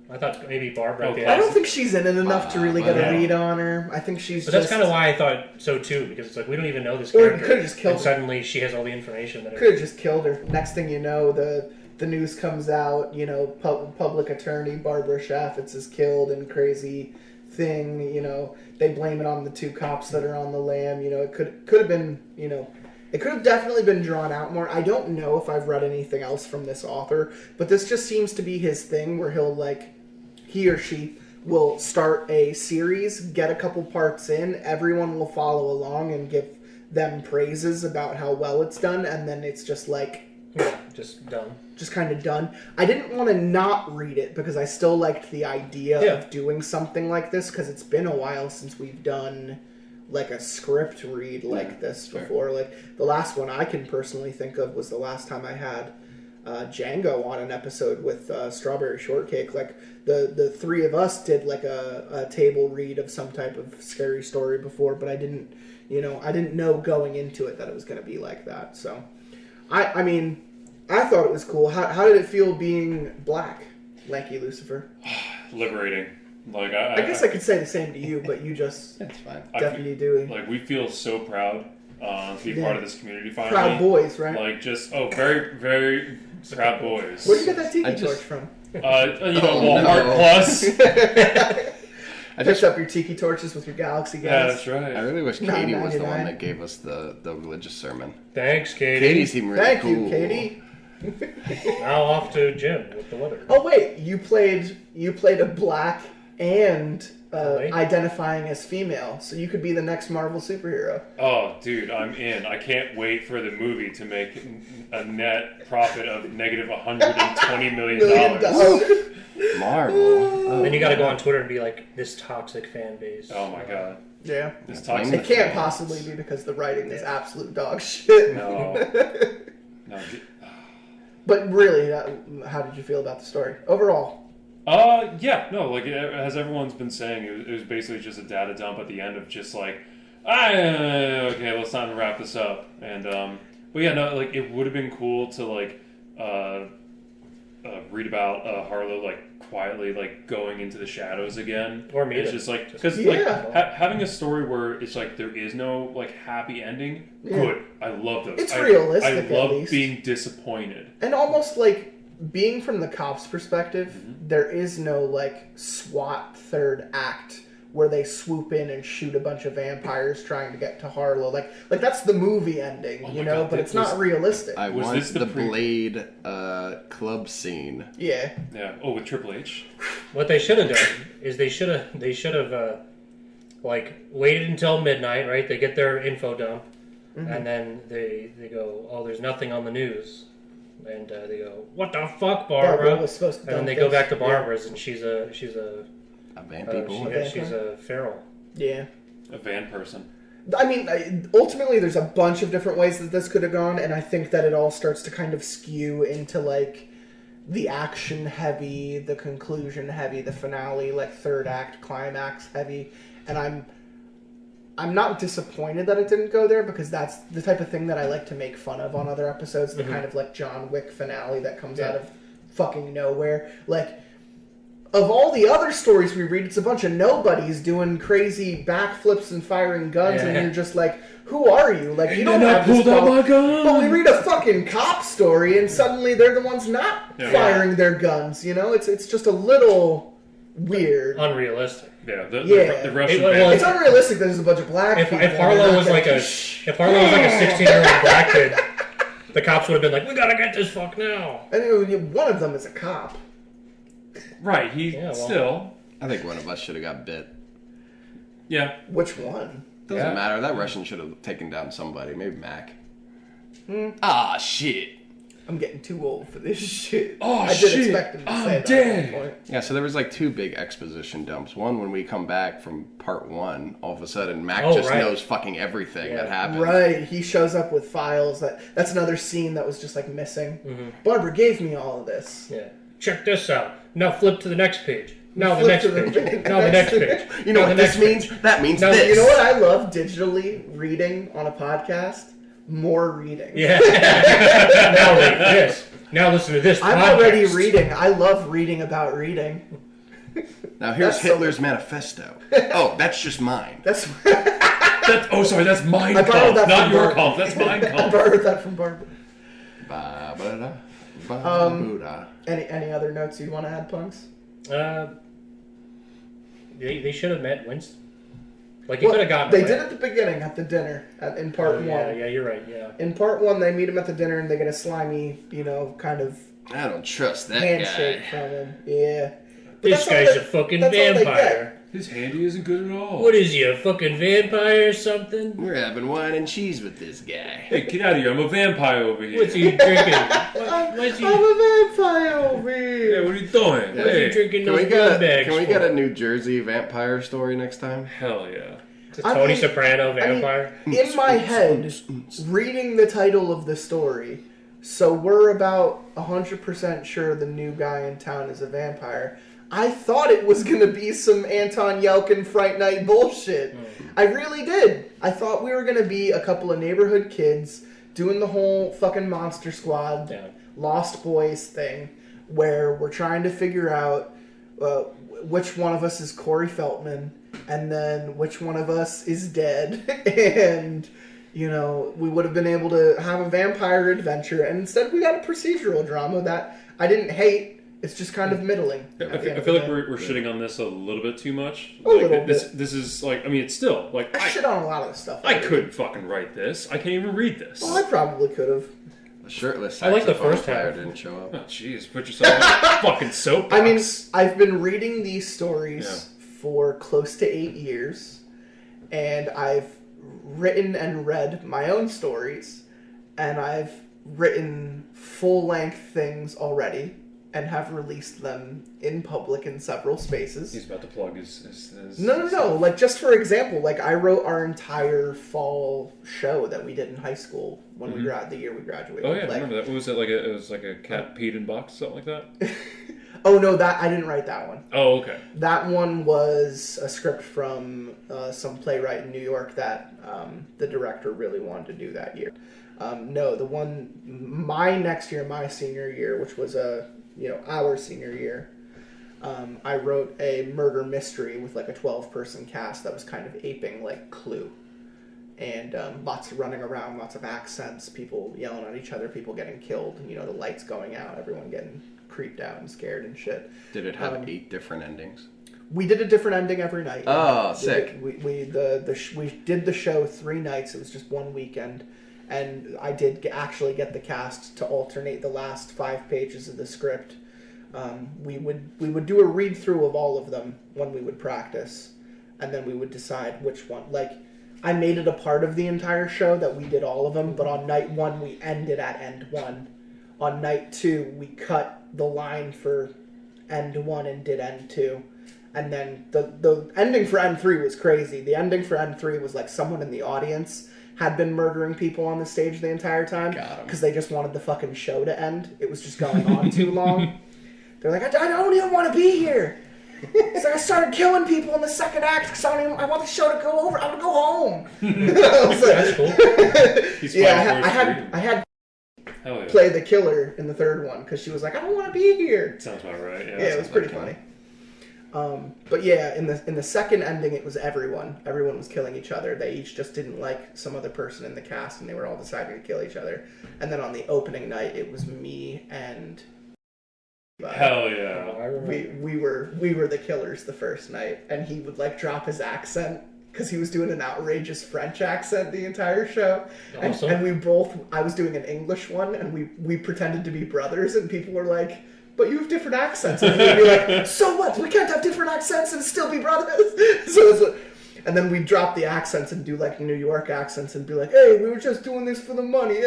I thought maybe Barbara at the I end. don't think she's in it enough to really get a read on her. I think she's But that's kind of why I thought so too, because it's like we don't even know this Or character. you could've just killed and her. suddenly she has all the information that could have just killed her. Next thing you know, the news comes out, public attorney Barbara Chaffetz is killed and crazy thing, they blame it on the two cops that are on the lam, it could have been, it could have definitely been drawn out more. I don't know if I've read anything else from this author, but this just seems to be his thing where he or she will start a series, get a couple parts in, everyone will follow along and give them praises about how well it's done, and then it's just just done. Just kind of done. I didn't want to not read it because I still liked the idea of doing something like this, because it's been a while since we've done like a script read like this before. Like the last one I can personally think of was the last time I had Django on an episode with Strawberry Shortcake. Like the three of us did like a table read of some type of scary story before, but I didn't know going into it that it was going to be like that. So I mean, I thought it was cool. How did it feel being black, Lanky Lucifer? Liberating. Like I guess I could say the same to you, but you just That's fine. Deputy Dewey. Like, we feel so proud to be part of this community finally. Proud boys, right? Like, just very, very proud boys. Where'd you get that tiki torch from? Walmart Plus. I picked up your tiki torches with your Galaxy gas. Yeah, that's right. I really wish Katie was the $9.99. one that gave us the religious sermon. Thanks, Katie. Katie seemed really Thank cool. you, Katie. Now off to Jim with the weather. Oh wait, you played a black and identifying as female, so you could be the next Marvel superhero. Oh, dude, I'm in. I can't wait for the movie to make a net profit of negative $120 million. Marvel. Oh, Then you got to go on Twitter and be like, this toxic fan base. Oh my god. Yeah. This It toxic. can't possibly be because the writing is absolute dog shit. No. No. But really, how did you feel about the story overall? Yeah, no, like, as everyone's been saying, it was basically just a data dump at the end of just like, okay, let's time to wrap this up. And, but yeah, no, like, it would have been cool to, like, read about Harlow, like, quietly, like, going into the shadows again. Or meet It's him. just like, because, Yeah. like, having a story where it's like, there is no, like, happy ending, good. I love those. It's realistic, I at love least. being disappointed. And almost like being from the cops' perspective, there is no like SWAT third act where they swoop in and shoot a bunch of vampires trying to get to Harlow. Like that's the movie ending, my God, but it's not realistic. I Was want this the the pre- Blade club scene. Yeah. Yeah. Oh, with Triple H. What they should have done is they should have like waited until midnight, right? They get their info dump, and then they go, oh, there's nothing on the news, and they go, what the fuck, Barbara? Barbara was supposed to and then dump they go this. back to Barbara's, and she's a vampy boy. she's a feral. Yeah. A van person. I mean, ultimately, there's a bunch of different ways that this could have gone, and I think that it all starts to kind of skew into, like, the action heavy, the conclusion heavy, the finale, like third act climax heavy, and I'm not disappointed that it didn't go there, because that's the type of thing that I like to make fun of on other episodes, the kind of like John Wick finale that comes out of fucking nowhere. Like, of all the other stories we read, it's a bunch of nobodies doing crazy backflips and firing guns, and you're just like, who are you? Like, you don't have this problem. But we read a fucking cop story, and suddenly they're the ones not firing their guns. You know, it's just a little weird, unrealistic. Yeah, the Russian band. It's unrealistic that there's a bunch of black people. If Harlow was like a 16-year-old black kid, the cops would have been like, "We gotta get this fuck now." And one of them is a cop. Right, still. I think one of us should have got bit. Yeah. Which one? Doesn't matter. That Russian should have taken down somebody. Maybe Mac. Ah, shit. I'm getting too old for this shit. Oh, I did expect him to say that at one point. Yeah, so there was like 2 big exposition dumps. One, when we come back from part 1, all of a sudden Mac knows fucking everything that happened. Right, he shows up with files. That's another scene that was just like missing. Barbara gave me all of this. Yeah. Check this out. Now flip to the next page. Now the next page. Now the next page. You know what this means? That means this. You know what I love digitally reading on a podcast? More reading. Yeah. Now read this. Now listen to this. I'm already reading. I love reading about reading. Now here's Hitler's manifesto. Oh, that's just mine. That's that's Mein Kampf, not your Kampf. That's Mein Kampf. I borrowed that from Barbara. Buddha. Any other notes you want to add, Punks? They should have met Winston. Like, he could have gotten They away. did at the beginning, at the dinner, in part 1. Yeah, you're right, yeah. In part 1, they meet him at the dinner, and they get a slimy, kind of I don't trust that handshake guy. from him. Yeah. But This guy's a fucking vampire. His handy isn't good at all. What is he, a fucking vampire or something? We're having wine and cheese with this guy. Hey, get out of here. I'm a vampire over here. What's he drinking? I'm a vampire over here. Hey, what are you doing? What's he drinking Can those we get bags Can we for? get a New Jersey vampire story next time? Hell yeah. It's a Tony Soprano vampire? In my head, reading the title of the story, so we're about 100% sure the new guy in town is a vampire. I thought it was going to be some Anton Yelkin Fright Night bullshit. I really did. I thought we were going to be a couple of neighborhood kids doing the whole fucking Monster Squad, Lost Boys thing, where we're trying to figure out which one of us is Corey Feldman, and then which one of us is dead, and, we would have been able to have a vampire adventure, and instead we got a procedural drama that I didn't hate. It's just kind of middling. I feel like we're shitting on this a little bit too much. A little bit. This is like, I mean, it's still like I shit on a lot of the stuff. I couldn't fucking write this. I can't even read this. Well, I probably could have. A shirtless I like the saxophone first player half. didn't show up. Oh, jeez, put yourself in a fucking soapbox. I mean, I've been reading these stories for close to 8 years, and I've written and read my own stories, and I've written full-length things already, and have released them in public in several spaces. He's about to plug his No. Like, just for example, like, I wrote our entire fall show that we did in high school when we the year we graduated. Oh yeah, like, I remember that. What was it like? It was like a cat peed in box, something like that. Oh no, I didn't write that one. Oh okay. That one was a script from some playwright in New York that the director really wanted to do that year. No, the one my senior year, which was our senior year, I wrote a murder mystery with like a 12-person cast that was kind of aping like Clue. And lots of running around, lots of accents, people yelling at each other, people getting killed, the lights going out, everyone getting creeped out and scared and shit. Did it have 8 different endings? We did a different ending every night. Oh, sick. We did the show 3 nights. It was just one weekend. And I did actually get the cast to alternate the last 5 pages of the script. We would do a read through of all of them when we would practice, and then we would decide which one. Like, I made it a part of the entire show that we did all of them, but on night 1 we ended at end 1. On night 2 we cut the line for end 1 and did end 2. And then the ending for end 3 was crazy. The ending for end 3 was like someone in the audience had been murdering people on the stage the entire time Got 'em. because they just wanted the fucking show to end. It was just going on too long. They're like, I don't even want to be here. So I started killing people in the second act because I want the show to go over. I want to go home. I was like, That's cool. He's yeah, fighting for I his had Hell yeah. play the killer in the third one because she was like, I don't want to be here. Sounds about right. Yeah, Yeah, it was pretty funny. But yeah, in the second ending, it was everyone. Everyone was killing each other. They each just didn't like some other person in the cast, and they were all deciding to kill each other. And then on the opening night, it was me and. Hell yeah. I remember. We were the killers the first night, and he would like drop his accent because he was doing an outrageous French accent the entire show. Awesome. And I was doing an English one, and we pretended to be brothers, and people were like, but you have different accents. And we'd be like, so what? We can't have different accents and still be brothers. And then we'd drop the accents and do like New York accents and be like, hey, we were just doing this for the money.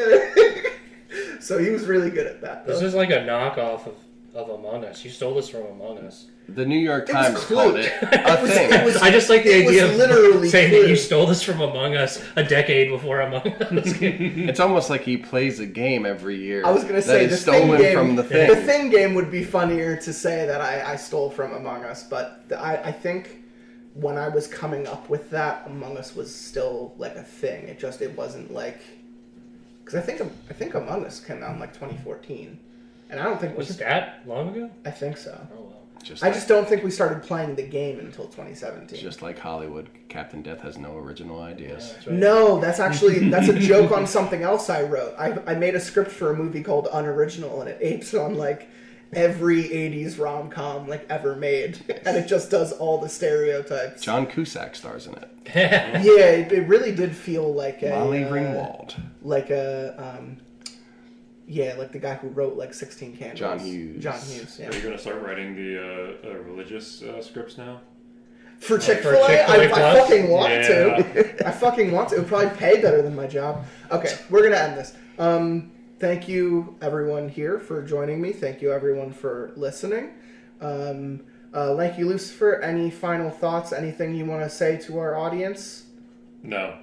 So he was really good at that. This is like a knockoff of Among Us. You stole this from Among Us. The New York It was Times Clue. called it a thing. I just like the it was idea of literally saying Clue. that you stole this from Among Us a decade before Among Us. It's almost like he plays a game every year. I was going to say that the is stolen thing game, from the thing. The thing game would be funnier to say that I stole from Among Us, but I think when I was coming up with that, Among Us was still like a thing. It wasn't like because I think Among Us came out in like 2014, and I don't think Was that long ago? I think so. Oh, wow. I just don't think we started playing the game until 2017. Just like Hollywood, Captain Death has no original ideas. That's right. No, that's a joke on something else I wrote. I made a script for a movie called Unoriginal, and it apes on like every 80s rom-com like ever made, and it just does all the stereotypes. John Cusack stars in it. Yeah, it really did feel like a Molly Ringwald. like a like the guy who wrote like 16 Candles. John Hughes. Yeah. Are you going to start writing the religious scripts now? For Chick-fil-A, Chick-fil-A I Plus? fucking want Yeah. to. I fucking want to. It would probably pay better than my job. Okay, we're gonna end this. Thank you everyone here for joining me. Thank you everyone for listening. Lanky Lucifer, any final thoughts? Anything you want to say to our audience? No.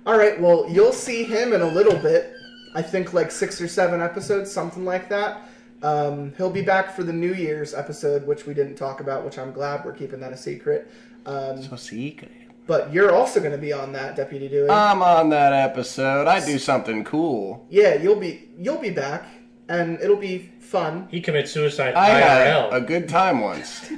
All right. Well, you'll see him in a little bit. I think like 6 or 7 episodes, something like that. He'll be back for the New Year's episode, which we didn't talk about, which I'm glad we're keeping that a secret. So secret. But you're also going to be on that, Deputy Dewey. I'm on that episode. I do something cool. Yeah, you'll be back, and it'll be fun. He commits suicide I had IRL. a good time once.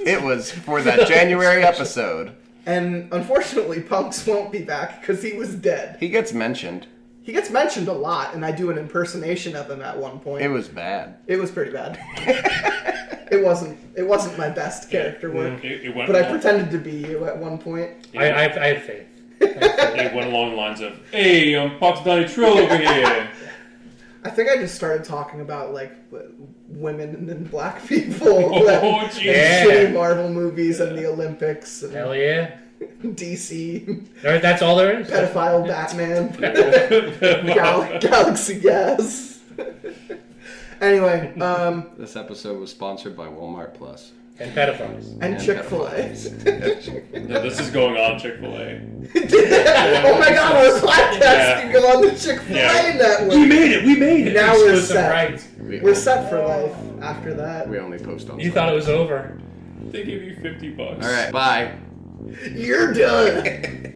It was for that January episode. And unfortunately, Punks won't be back because he was dead. He gets mentioned. He gets mentioned a lot, and I do an impersonation of him at one point. It was bad. It was pretty bad. It wasn't my best character work, It went but I along- pretended to be you at one point. I have faith. It went along the lines of, "Hey, I'm Fox Donnie Trill over here." I think I just started talking about like women and black people, Oh, and jeez. Yeah. shitty Marvel movies and the Olympics and Hell yeah. DC, That's all there is. pedophile Batman, Galaxy Gas. Anyway, This episode was sponsored by Walmart Plus. And pedophiles. and And Chick-fil-A. No, this is going on Chick-fil-A. Oh my god, our podcast can go on the Chick-fil-A Yeah. network. We made it. Now we're Exclusive set. rights. We're set for life after that. We only post on You thought it was over. They give you $50. All right, bye. You're done.